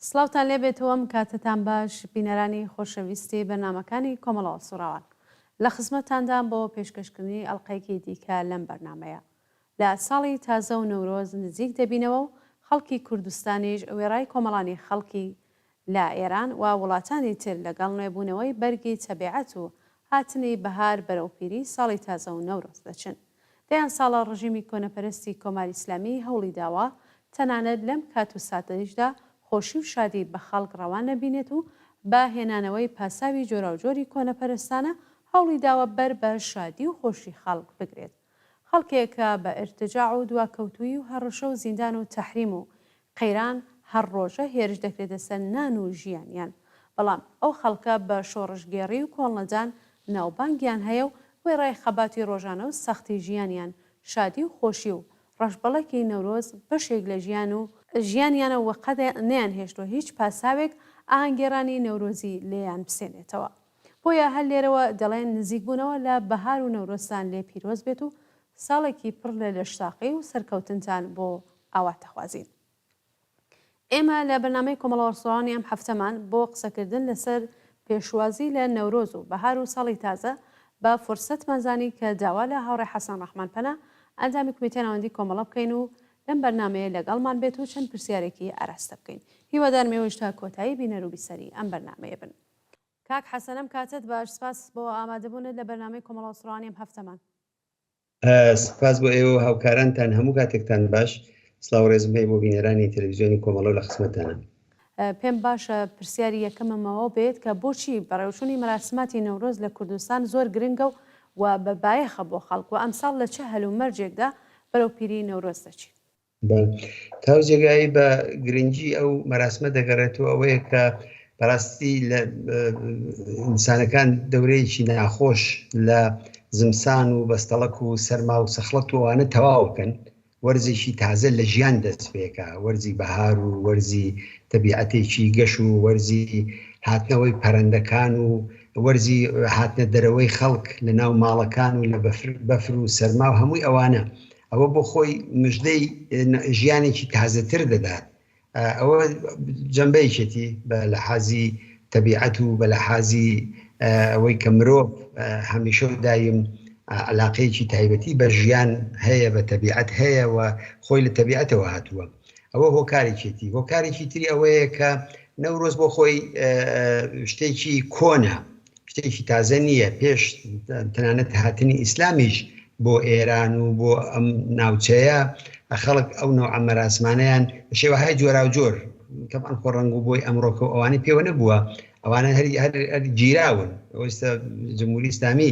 سڵاوتان لێبێتەوەم کاتتان باش بینەرانی خۆشەویستی بەرنامەکانی کۆمەڵە سوراوان لە خزمەتاندان بۆ پێشکەشکردنی ئەڵلقەیەکی دیکە لەم بەرنمەیە لە ساڵی تازە و نەورۆز نزیک دەبینەوە و خەڵکی کوردستانیش وێڕای کۆمەڵانی خەڵکی لە ئێران و وڵاتانی تر لەگەڵ نوێبوونەوەی بەرگی تەبیعەت و هاتنی بەهار بەرەوپیری ساڵی تازە و نەورۆز دەچن. دەیان ساڵە ڕژیمی کۆنەپەرستی کۆماری ئیسلامی هەوڵی داوە تەنانەت لەم کات و ساتەریشدا خۆشی و شادی بە خەڵک ڕەوان نەبینێت و بە هێنانەوەی پاساوی جۆرە و جۆری کۆنەپەرستانە هەوڵی داوە بەر بە شادی و خۆشی خەڵک بگرێت. خەڵکێکە بە ئرتجاع و دواکەوتووی و هەڕەشە و زیندان و تەحریم و قەیران هەر ڕۆژە هێرش دەکرێتە سەر نان و ژیانیان. بەڵام ئەو خەڵکە بە شۆڕشگێڕی و کۆڵنەجان ناوبانگیان هەیە و وێڕای خەباتی ڕۆژانە و سەختی ژیانیان شادی و خۆشی و ڕەشبەڵەکی نەورۆز بەشێک لە ژیان و ژیانیانە وەقەت نەیان هێشتوە هیچ پاساوێک ئاهەنگێڕانی نەورۆزی لێیان بسێنێتەوە. بۆیە هەر لێرەوە دەڵێن نزیک بوونەوە لە بەهار و نەورۆستان لێ پیرۆز بێت و ساڵێکی پڕ لە لەشتاقی و سەرکەوتنتان بۆ ئاواتەخوازین. ئێمە لە بەرنامەی کۆمەڵە ڕۆژانی ئەم هەفتەمان بۆ قسەکردن لەسەر پێشوازی لە نەورۆز و بەهار و ساڵی تازە بە فرسەتمانزانی کە داوا لە هاوڕێ حەسەن ڕەحمانپەنە ئەنجامی کومیتەی ناوەندی کۆمەڵە بکەین و لەم بەرنامەیە لەگەڵمان بێت و چەند پرسیارێکی ئاراستە بکەین. هیوادارمێوەش تا کۆتایی بینەر و بیسەری ئەم بەرنامەیە بن. کاک حەسەنەم کاتت باش، سپاس بۆ ئامادەبوونت لە بەرنامەی کۆمەڵە سوڕانی ئەم هەفتەمان. سپاس بۆ ئێوە هاوکارانتان هەموو کاتێکتان باش. سڵاو ڕێزم هەیە بۆ بینەرانی تەلەڤیزیۆنی کۆمەڵە لە خزمەتتانە. پێم باشە پرسیاری یەکەمەوە بێت کە بۆچی بەڕێوەچوونی مەراسماتی نەورۆز لە کوردستان زۆر گرنگە و بە بایەخە بۆ خەڵک و ئەمساڵ لە چه هەلومەرجێکدا بەرەو پیری نەورۆز دەچێت؟ تاو جێگایی بە گرنگی ئەو مەراسمە دەگەڕێتەوە ئەوەیە کە بەڕاستی لە ئینسانەکان دەورەیەکی ناخۆش لە زمسان و بەستەڵک و سەرما و سەخڵەت و ئەوانە تەواو بکەن، وەرزێکی تازە لە ژیان دەست پێکە، وەرزی بەهار و وەرزی تەبیعەتێکی گەش و وەرزی هاتنەوەی پەرەندەکان و وەرزی هاتنە دەرەوەی خەڵک لە ناو ماڵەکان و لە بەفر و سەرما و هەمووی ئەوانە ئەوە بۆ خۆی مژدەی ژیانێکی تازەتر دەدات. ئەوە جەمبەیەکێتی بە لەحازی تەبیعەت و بە لەحازی ئەوەی کە مرۆڤ هەمیشە دایم علاقەیەکی تایبەتی بە ژیان هەیە، بە تەبیعەت هەیە و خۆی لە تەبیعەتەوە هاتووە. ئەوە هۆکارێکێتی. هۆکارێکی تری ئەوەیە کە نەورۆز بۆ خۆی شتێکی کۆنە، شتێکی تازە نییە. پێش تەنانەت هاتنی ئیسلامیش بۆ ئێران و بۆ ئەم ناوچەیە خەڵک ئەو نەوع مەراسمانەیان بە شێوەهای جۆرا و جۆر تەبعاً خۆڕەنگ و بۆی ئەمڕۆکە ئەوانەی پێوە نەبووە، ئەوانە هەر گیراون. ئەوەستە جمهوری ئیسلامی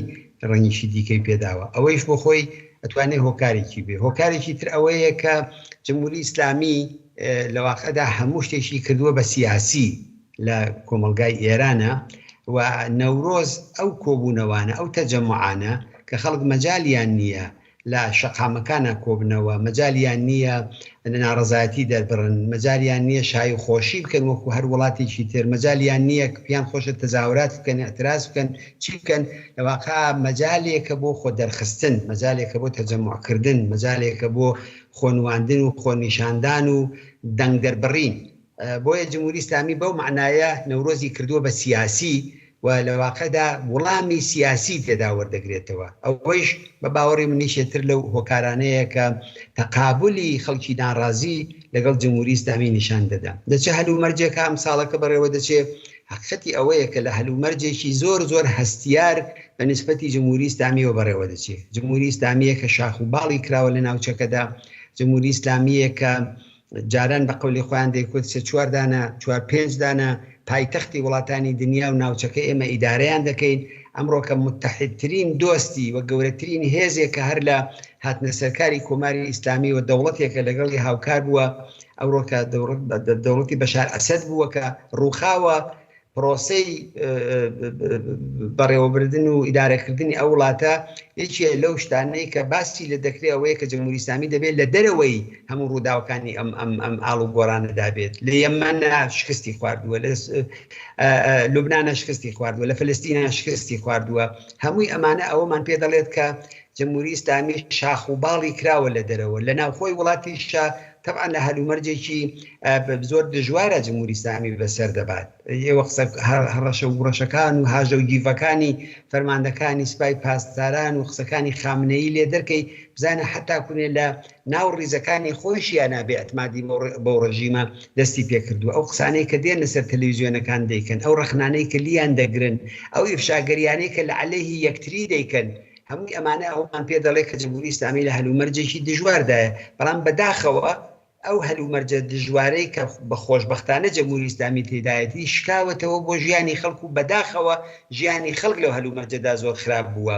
ڕەنگیشی دیکەی پێداوە. ئەوەیش بۆ خۆی ئەتوانێت هۆکارێکی بێ. هۆکارێکی تر ئەوەیە کە جمهوری ئیسلامی لە واقعدا هەموو شتێکی کردووە بە سیاسی لە کۆمەلگای ئێرانە و نەورۆز ئەو کۆبوونەوانە ئەو تەجەمعانە کە خەڵک مەجالیان نییە لە شەقامەکانە کۆبنەوە، مەجالیان نییە ناڕەزایەتی دەربڕن، مەجالیان نییە شای خۆشی بکەن وەکو هەر وڵاتێکی تر، مەجالیان نییە پیان خۆشە تەزاورات بکەن، ئەتراز بکەن، چی بکەن. لەواقع مەجالێکە بۆ خۆ دەرخستن، مەجالێکە بۆ تەجەمعکردن، مەجالێکە بۆ خۆنواندن و خۆنیشاندان و دەنگ دەربڕین. بۆیە جمهوری ئیسلامی بەو معنایە نەورۆزی کردووە بە سیاسی و لە واقعدا وەڵامی سیاسی تێدا وەردەگرێتەوە. ئەوەیش بە باوەڕی منیشێتر لەو هۆکارانەیە کە تەقابولی خەڵکی ناڕازی لەگەڵ جمهوری ئیسلامی نیشان دەدا. دەچێت هەلومەرجێکە ئەم ساڵەکە بەڕێوە دەچێت. حقیقەتی ئەوەیە کە لە هەلومەرجێکی زۆر زۆر هەستیار بە نسبەتی جمهوری ئیسلامیەوە بەڕێوە دەچێت. جمهوری ئیسلامیە کە شاخ و باڵی کراوە لە ناوچەکەدا، جمهوری ئیسلامیە کە جاران بە قەولی خۆیان دەیکوت 4 دانە 4-5 دانە پایتەختی وڵاتانی دنیا و ناوچەکە ئێمە ئیدارەیان دەکەین. ئەمڕۆ کە متحدترین دۆستی و گەورەترین هێزێک کە هەر لە هاتنە سەرکاری کۆماری ئیسلامی و دەوڵەتێکە لەگەڵی هاوکار بووە، ئەوڕۆ کە دەوڵەتی بەشار ئەسەد بووە کە ڕووخاوە پرۆسەی بەڕێوەبردن و ئیدارەکردنی ئەو وڵاتە یەکێ لەو شتانەی کە باسی لە دەکرێت ئەوەیە کە جمهوری ئیسلامی دەبێت لە دەرەوەی هەموو ڕووداوەکانی ئەم ئاڵ و گۆڕانەدا بێت. لە یەمەنە شکستی خواردووە، لە لوبنانە شکستی خواردووە، لە فەلەستینە شکستی خواردووە. هەمووی ئەمانە ئەوەمان پێ دەڵێت کە جمهوری ئیسلامی شاخ و باڵی کراوە لە دەرەوە، لە ناوخۆی وڵاتیشە طبعا لە هەلومەرجێکی زۆر دژوارە جمهوری ئیسلامی بەسەر دەبات. ئێوە قسە هەڕەشە و گوڕەشەکان و هاژە و گیڤەکانی فەرماندەکانی سوپای پاسداران و قسەکانی خامنەیی لێ دەرکەی بزانە حتا کوێ لە ناو ڕیزەکانی خۆشیان نابێ ئەتمادی بەو ڕژیمە دەستی پێکردووە. ئەو قسانەی کە دێن لەسەر تەلەڤیزیۆنەکان دەیکەن، ئەو ڕەخنانەی کە لیان دەگرن، ئەو ئیفشاگەریانەی کە لە عەلەیهی یەکتری دەیکەن، هەمووی ئەمانە ئەومان پێ دەڵێ کە جمهوری ئیسلامی لە هەلومەرجێکی دژواردایە. بەڵام بەداخەوە ئەو هەلومەرجە دژوارەی کە بە خۆشبەختانە جمهوری ئیسلامی تێدایەتی شکاوەتەوە بۆ ژیانی خەڵک و بەداخەوە ژیانی خەڵک لەو هەلومەرجەدا زۆر خراپ بووە.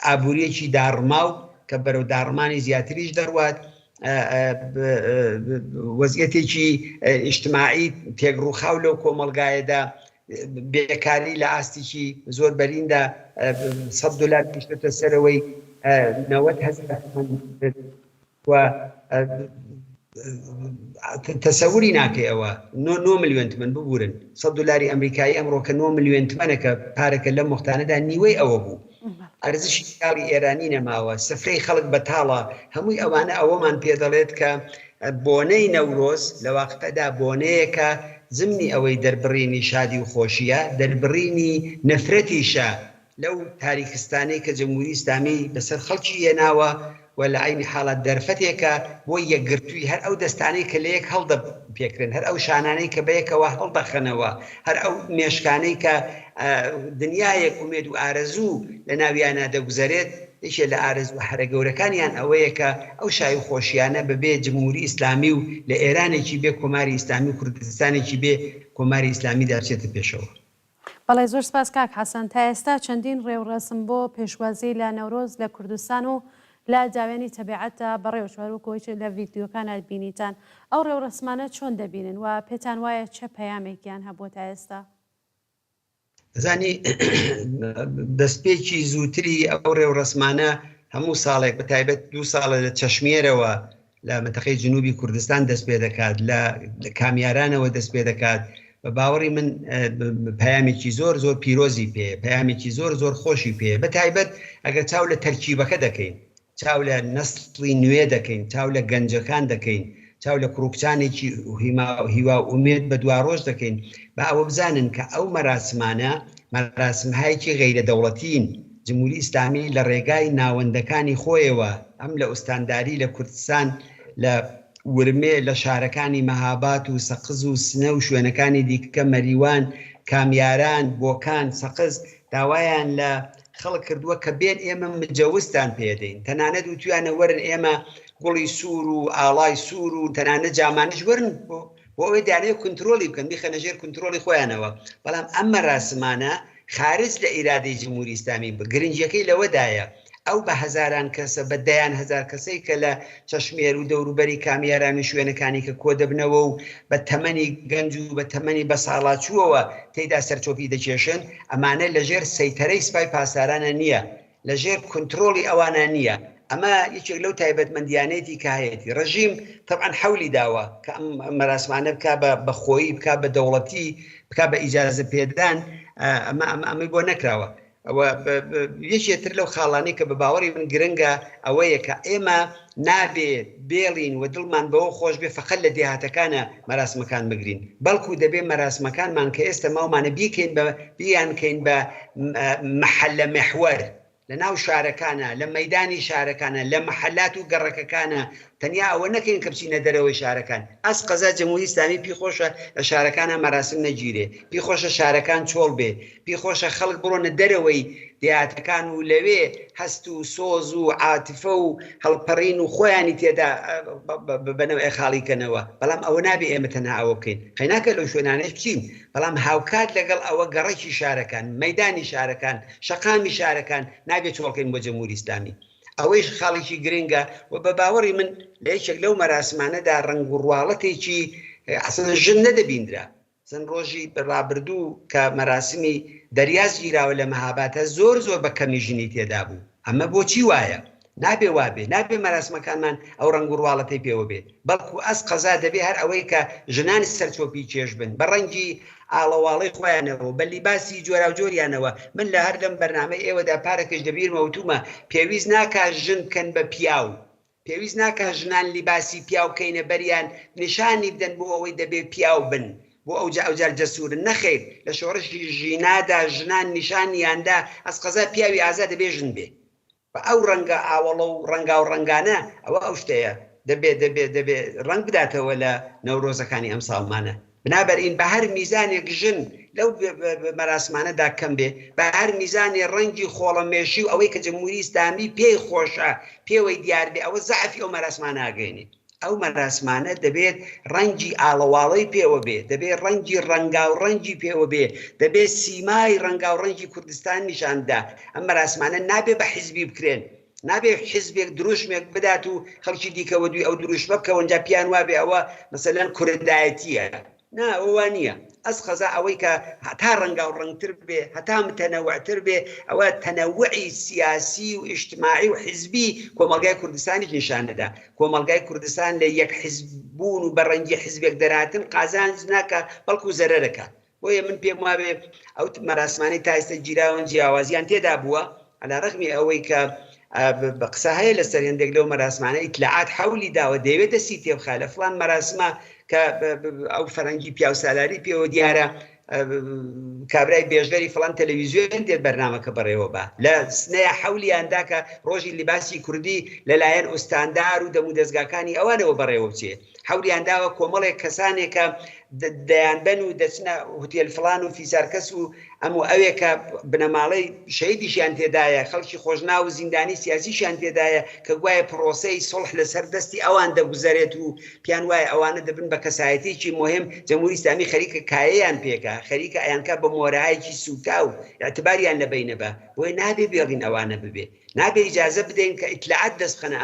ئابوووریەکی داڕماو کە بەرەو داڕمانی زیاتریش دەڕوات، وەزعەتێکی ئیجتیماعی تێکڕووخاو لەو کۆمەڵگایەدا، بێکاری لە ئاستێکی زۆر بەریندا $100 پیشتە سەرەوەی 90,000 و تەسەووری ناکەی ئەوە 9 ملیۆن تمەن ببورن. $100 ئەمریکایی ئەمڕۆ کە 9 ملیۆن تمەنەکە پارەکە لەم وەختانەدا نیوەی ئەوە بوو. ئەرزشی کاڵی ئێرانی نەماوە، سفرەی خەڵک بەتاڵە. هەمووی ئەوانە ئەوەمان پێ دەڵێت کە بۆنەی نەورۆز لە وەختەدا بۆنەیەکە زمنی ئەوەی دەربڕینی شادی و خۆشیە، دەربڕینی نەفرەتیشە لەو تاریکستانەی کە جمهوری ئیسلامی بەسەر خەڵکی هێناوە و لە عینی حاڵات دەرفەتێکە بۆ یەکگرتووی هەر ئەو دەستانەی کە لە یەک هەڵدە پێکرن، هەر ئەو شانانەی کە بەیەکەوە هەڵدەخەنەوە، هەر ئەو مێشکانەی کە دنیایەک ومێد و ئارەزوو لە ناویانە دەگوزارێت. یەکێ لە ئارەزوو هەرە گەورەکانیان ئەوەیە کە ئەو شای و خۆشیانە بەبێ جمهوری ئیسلامی و لە ئێرانێکی بێ کۆماری ئیسلامی و کوردستانێکی بێ کۆماری ئیسلامی دابچێتە پێشەوە. بەڵێ زۆر سپاس کاک حەسەن. تا ئێستا چەندین ڕێوڕەسم بۆ پێشوازی لە نەورۆز لە کوردستان و لە داوێنی تەبیعەتە بەڕێوەچوارەوەکەوەی لە ڤیدیۆکانە بینیتان. ئەو ڕێوڕەسمانە چۆن دەبینن و پێتان وایە چه پەیامێکیان هەبووە تا ئێستا؟ زانی دەستپێکی زووتری ئەو ڕێوڕەسمانە هەموو ساڵێک بەتایبەت 2 ساڵە لە چەشمێرەوە لە منتەقەی جنوبی کوردستان دەست پێ دەکات، لە کامیارانەوە دەست پێ دەکات. بە باوەڕی من پەیامێکی زۆر زۆر پیرۆزی پێ، پەیامێکی زۆر زۆر خۆشی پێ، بەتایبەت ئەگەر چاو لە تەرکیبەکە دەکەین، چاو لە نەسڵی نوێ دەکەین، چاو لە گەنجەکان دەکەین، چاو لە کوڕکچانێکی هیوا ئومێد بە دواڕۆژ دەکەین، بە ئەوە بزانن کە ئەو مەراسمانە مەراسمهایەکی غەیرە دەوڵەتین. جمهوری ئیسلامی لە ڕێگای ناوەندەکانی خۆیەوە ئەم لە ئوستانداری لە کوردستان، لە ورمێ، لە شارەکانی مەهاباد و سەقز و سنە و شوێنەکانی دیکە مەریوان، کامیاران، بۆکان، سەقز داوایان لە خەڵک کردووە کە بێن ئێمە مجەوزتان پێدەین، تەنانەت وتویانە وەرن ئێمە گوڵی سوور و ئاڵای سوور و تەنانەت جامانش وەرن بۆ ئەوەی دانەیە کنترۆلی بکەن، بیخەنە ژێر کنترۆلی خۆیانەوە. بەڵام ئەم مەراسمانە خارج لە ئیرادەی جمهوری ئیسلامی گرنگیەکەی لەوەدایە ئەو بە هەزاران کەسە، بە دەیان هەزار کەسەی کە لە چەشمێر و دەوروبەری کامیاران و شوێنەکانی کە کۆ دەبنەوە و بە تەمەنی گەنج و بە تەمەنی بە ساڵاچووەوە تێیدا سەرچۆپی دەکێشن، ئەمانە لەژێر سەیتەرەی سوپای پاسدارانە نییە، لەژێر کنترۆلی ئەوانە نییە. ئەمە یەکێک لەو تایبەتمەندیانەتی کە هەیەی ڕژیم طبعاً حەولی داوە کە ئەم مەراسمانە بکا بە خۆیی، بکا بە دەوڵەتی، بکا بە ئیجازە پێدان. ئەمەی بۆ نەکراوە. ئەوە یەکێتر لەو خاڵانەی کە بە باوەڕی من گرنگە ئەوەیە کە ئێمە نابێ بێڵین و دڵمان بەوە خۆش بێ فەقەت لە دێهاتەکانە مەراسمەکان بگرین، بەڵکو دەبێ مەراسمەکانمان کە ئێستا ماومانە بیانکەین بە مەحەلە مەحوەر، لە ناو شارەکانە، لە مەیدانی شارەکانە، لە مەحەلات و گەڕەکەکانە. تەنیا ئەوە نەکەین کە بچینە دەرەوەی شارەکان. ئەس قەزا جمهوری ئیسلامی پێخۆشە لە شارەکانە مەراسم نەگیرێ، پێخۆشە شارەکان چۆڵ بێ، پێخۆشە خەڵک بڕۆنە دەرەوەی دیاتەکان و لەوێ هەست و سۆز و عاتفە و هەڵپەڕین و خۆیانی تێدا بنەوە خاڵیکەنەوە. بەڵام ئەوە نابێ ئێمە تەنها ئەوە بکەین، خەیناکە لەو شوێنانەش بچین، بەڵام هاوکات لەگەڵ ئەوە گەڕێکی شارەکان، مەیدانی شارەکان، شەقامی شارەکان نابێت چۆڵکەین بۆ جمهوری ئیسلامی. ئەوەیش خاڵێکی گرنگە و بە باوەڕی من لە یەکێک لەو مەراسمانەدا ڕنگ و ڕواڵەتێکی ئەسڵەن ژن نەدەبیندرا. چەند ڕۆژی ڕابردوو کە مەراسمی دەریاز گیراوە لە مەهاباتە زۆر بە کەمی ژنی تێدا بوو. ئەمە بۆچی وایە؟ نابێ وابێ، نابێ مەراسمەکانمان ئەو ڕنگ و ڕواڵەتی پێوە بێت، بەڵکو ئەس قەزا دەبێ هەر ئەوەی کە ژنانی سەرچۆپی چێژ بن بە ڕەنگی ئاڵەواڵی خۆیانەوە، بە لیباسی جۆرا و جۆریانەوە. من لە هەر لەم بەرنامە ئێوەدا پارێکش دەبیرمە وتومە پێویست ناکات ژن بکەن بە پیاو، پێویست ناکە ژنان لیباسی پیا بکەینە بەریان نیشانی بدەن بۆ ئەوەی دەبێ پیاو بن بۆ ئەوجار جەسوورن نەخێر لە شۆڕشی ژینادا ژنان نیشانیاندا ئەسقەزا پیاوی ئازا دەبێ ژن بێ بە ئەو ڕەنگە ئاوەڵە و ڕەنگا و ڕەنگانە ئەوە ئەو شتەیە دەبێ ڕەنگ بداتەوە لە نەورۆزەکانی ئەم ساڵمانە بنابەرئین بە هەر میزانێک ژن لەو مەراسمانەدا کەم بێ بە هەر میزانی ڕەنگی خۆڵەمێشی و ئەوەی کە جمهوری ئیسلامی پێی خۆشە پێوەی دیار بێ ئەوە زەعفی ئەو مەراسمانە ئاگەینێ ئەو مەراسمانە دەبێت ڕەنگی ئاڵەواڵەی پێوە بێ دەبێت ڕەنگی ڕەنگا و ڕەنگی پێوە بێ دەبێت سیمای ڕەنگا و ڕەنگی کوردستان نیشاندا ئەم مەراسمانە نابێ بە حیزبی بکرێن نابێ حیزبێک دروشمێک بدات و خەڵکی دیکەوە دوی ئەو دروشمە بکەوە ئەنجا پیان وابێ ئەوە مەسەلەن کوردایەتیە نا ئەوە نییە ئەس خەزا ئەوەی کە هەتا ڕەنگا و ڕەنگتر بێ هەتا متەنەوەعتر بێ ئەوە تەنەوعی سیاسی و ئیجتماعی و حیزبی کۆمەڵگای کوردستانی نیشانەدا کۆمەڵگای کوردستان لە یەک حیزببوون و بەڕەنگی حیزبێک دەراتن قازانج ناکە بەڵکو زەرەرەکە بۆیە من پێم وابێ ئەو مەراسمانی تا ئێستا گیراون جیاوازیان تێدا بووە ئەلا ڕەغمی ئەوەی کە بە قسە هەیە لەسەر هێندێک لەو مەراسمانە ئیتلاعات حەولی داوە دەیەوێت دەستی تێبخا لە فڵان مەراسمە کە ئەو فەرەنگی پیاو سالاری پێوە دیارە کابرای بێژگەری فڵان تەلەڤیزیۆن دێت بەرنامەکە بەڕێوە بە لە سنەیە حەولیاندا کە ڕۆژی لیباسی کوردی لەلایەن ئوستاندار و دەمو دەستگاکانی ئەوانەوە بەڕێوە بچێ حەولیانداوە کۆمەڵێک کەسانێکە دەیانبەن و دەچنە هوتێل فڵان و فیسارکەس و ئەم و ئەوێکە بنەماڵەی شەیدیشیان تێدایە خەڵکی خۆشنا و زیندانی سیاسیشیان تێدایە کە گوایە پرۆسەی سڵح لەسەر دەستی ئەوان دەگوزارێت و پیان وایە ئەوانە دەبن بە کەسایەتێکی مهم جمهوری ئیسلامی خەریکە کایەیان پێکە خەریکە ئەیانکە بە مۆرایەکی سوتا و اعتباریان لەبینە بە بۆی نابێ بێڵین ئەوانە ببێ نابێ ئیجازە بدەین کە ئیتلاعات دەستخەنە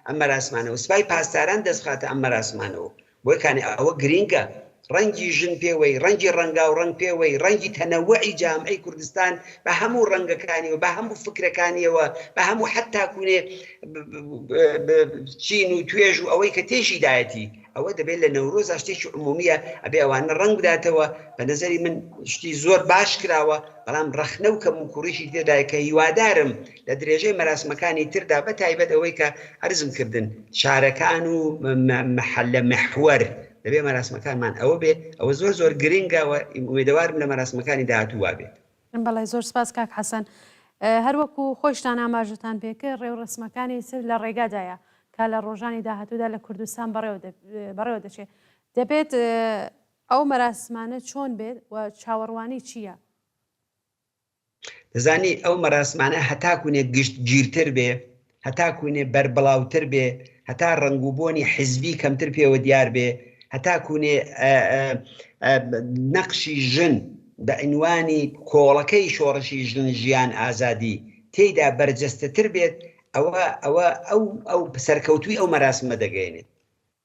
ئەم مەراسمانەوە سوپای پاسداران دەستخاتە ئەم مەراسمانەوە بۆی کانێ ئەوە گرینگە ڕەنگی ژن پێوەی ڕەنگی ڕەنگا و ڕەنگ پێوەی ڕەنگی تەنەوەعی جامعەی کوردستان بە هەموو ڕەنگەکانیەوە بە هەموو فکرەکانیەوە بە هەموو حتا کوونێ چین و توێژ و ئەوەی کە تێشی دایەتی ئەوە دەبێت لە نەورۆز شتێکی عمومیە ئەبێ ئەوانە ڕەنگ بداتەوە بە نەزەری من شتی زۆر باش کراوە بەڵام ڕەخنە و کەم و کوڕیشی تێدایە کە هیوادارم لە درێژەی مەراسمەکانی تردا بە تایبەت ئەوەی کە عەرزم کردن شارەکان و مەحەلە مەحوەر دەبێ مەراسمەکانمان ئەوە بێ ئەوە زۆر زۆر گرنگەوە ئومێدەوارم لە مەراسمەکانی داهاتوو بێت بەڵێ زۆر سپاس کاک حەسەن هەروەکو خۆشتان ئاماژتان پێکرد ڕێو ڕسمەکانی سر لە ڕێگادایە کە لە ڕۆژانی داهاتوودا لە کوردستان بەڕێوە دەچێت دەبێت ئەو مەراسمانە چۆن بێت و چاوەڕوانی چییە؟ دەزانی ئەو مەراسمانە هەتاکوونێ گشت گیرتر بێ هەتاکوونێ بەربڵاوتر بێ هەتا ڕنگوبوونی حیزبی کەمتر پێوە دیار بێ هەتاکوونێ نەقشی ژن بە عنوانی کۆڵەکەی شۆڕشی ژن ژیان ئازادی تێیدا بەرجەستەتر بێت ئەو سەرکەوتوی ئەو مەراسمە دەگەێنێت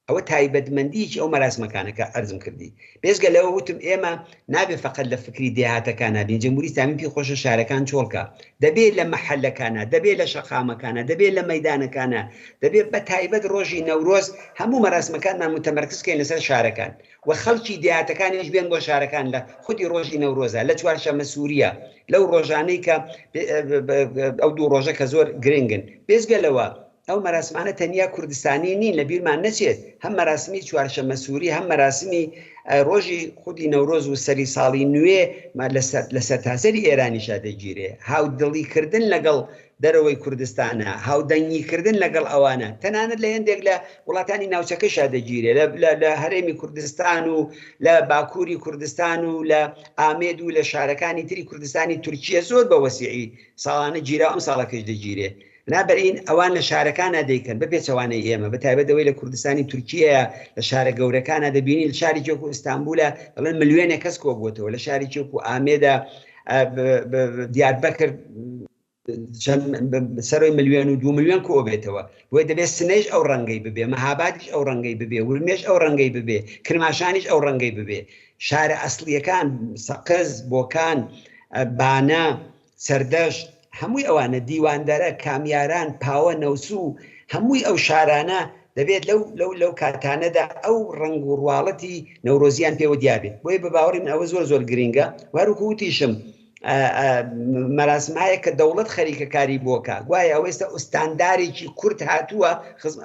ئەوە تایبەتمەندیی ئەو مەراسمەکانەکە ئەرزم کردی بێزگە لەوە وتم ئێمە نابێ فقط لە فکری دێهاتەکانە بین جمهوری ئیسلامی پێی خۆشە شارەکان چۆڵکە دەبێت لە مەحەلەکانە دەبێت لە شەقامەکانە دەبێت لە مەیدانەکانە دەبێت بە تایبەت ڕۆژی نەورۆز هەموو مەراسمەکانمان متەمەرکزکەین لەسەر شارەکان و خەڵکی دێهاتەکانیش بێن بۆ شارەکان لە خودی ڕۆژی نەورۆزە لە چوارشەممە سووریە لەو ڕۆژانەی کە ئەو دوو ڕۆژە کە زۆر گرنگن بێزگە لەوە ئەو مەراسمانە تەنیا کوردستانی نین لە بیرمان نەچێت هەم مەراسمی چوارشەممە سووری هەم مەراسمی ڕۆژی خودی نەورۆز و سەری ساڵی نوێ لە سەرتاسەری ئێرانیشا دەگیرێ هاودڵیکردن لەگەڵ دەرەوەی کوردستانە هاودەنگیکردن لەگەڵ ئەوانە تەنانەت لە هێندێک لە وڵاتانی ناوچەکەشا دەگیرێ لە هەرێمی کوردستان و لە باکووری کوردستان و لە ئامێد و لە شارەکانی تری کوردستانی تورکیە زۆر بە وەسیعی ساڵانە گیرا ئەم ساڵەکەش دەگیرێ بنابراین ئەوان لە شارەکانە دەیکەن بە پێچەوانەی ئێمە بە تایبەتەوەی لە کوردستانی تورکیە لە شارە گەورەکانە دەبینی لە شاری چۆک و ئیستانبولە بەڵێن ملیۆنێک کەس کۆ بووتەوە لە شاری چۆک و ئامێدا دیاربەکر سەرۆی ملیۆن و 2 ملیۆن کۆ بێتەوە بۆی دەبێت سنەیش ئەو ڕەنگەی ببێ مەهابادیش ئەو ڕەنگەی ببێ ورمێش ئەو ڕەنگەی ببێ کرماشانیش ئەو ڕەنگەی ببێ شارە ئەسڵیەکان سەقز بۆکان بانە سەردەشت هەمووی ئەوانە دیواندەرە کامیاران پاوە نەوسوو هەمووی ئەو شارانە دەبێت لەو کاتانەدا ئەو ڕنگ و ڕواڵەتی نەورۆزیان پێوە دیابێت بۆیە بە باوەڕی من ئەوە زۆر زۆر گرنگە وەروکوتیشم مەراسمایە کە دەوڵەت خەریکەکاری بۆکە گوایە ئەو ئێستا ئوستاندارێکی کورد هاتووە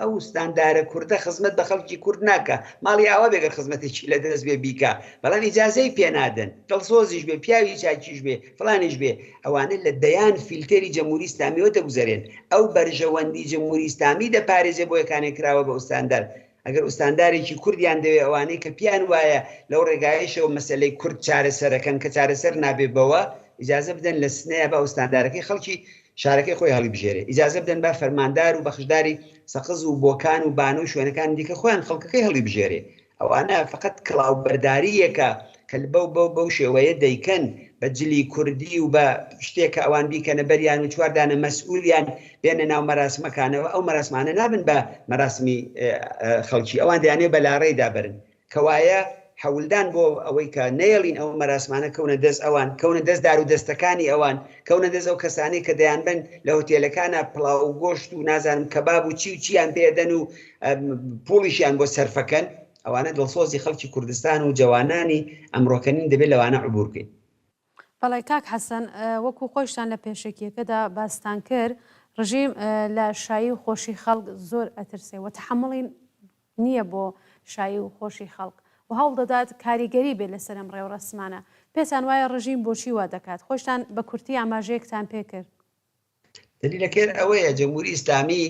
ئەو ئوستاندارە کووردە خزمەت بە خەڵکی کورد ناکە ماڵی ئاوا بێگەر خزمەتێکی لە دەست بێ بیکە بەڵام ئیجازەی پێنادەن دڵسۆزیش بێ پیاوی چاکیش بێ فڵانیش بێ ئەوانە لە دەیان فیلتەری جەمهوری ئیسلامیەوە دەگوزارێن ئەو بەرژەوەندی جەمهوری ئیسلامی دەپارێزێ بۆ یەکانێک کراوە بە ئوستاندار ئەگەر ئوستاندارێکی کوردیان دەوێت ئەوانەی کە پیان وایە لەو ڕێگایشەوە مەسەلەی کورد چارەسەرەکەن کە چارەسەر نابێ بەوە ئیجازە بدەن لە سنەیە بە ئوستاندارەکەی خەڵکی شارەکەی خۆی هەڵی بژێرێ ئیجازە بدەن بە فەرماندار و بەخشداری سەقز و بۆکان و بانە و شوێنەکان دیکە خۆیان خەڵکەکەی هەڵی بژێرێ ئەوانە فقط کڵاوبەرداریەکە کە بەو شێوەیە دەیکەن بە جلی کوردی و بە شتێکە ئەوان بیکەنە بەریان و چواردانە مەسئولیان بێنە ناو مەراسمەکانەوە ئەو مەراسمانە نابن بە مەراسمی خەڵکی ئەوان دەیانێ بە لاڕێدا برن کەوایە حەولدان بۆ ئەوەی کە نێڵین ئەو مەراسمانە کەونە دەست ئەوان کەونە دەست دار و دەستەکانی ئەوان کەونە دەست ئەو کەسانی کە دەیان بن لە هۆتێلەکانە پڵاو و گۆشت و نازانم کەباب و چی و چیان پێدەن و پوڵیشیان بۆ سەرفەکەن ئەوانە دڵسۆزی خەڵکی کوردستان و جوانانی ئەمڕۆکەنین دەبێت لەوانە عبور بکەین. بەڵێ کاک حەسەن وەکو خۆشتان لە پێشەکیەکەدا باستان کرد ڕژیم لە شایی و خۆشی خەڵک زۆر ئەترسێ و تەحمڵی نییە بۆ شایی و خۆشی خەڵک و هەوڵ دەدات کاریگەری بێت لەسەر ئەم ڕێوەڕەسمانە پێتان وایە ڕژیم بۆچی وا دەکات خۆشتان بە کورتی ئاماژەیەکتان پێ کرد دلیلەکەر ئەوەیە جەمهوری ئیسلامی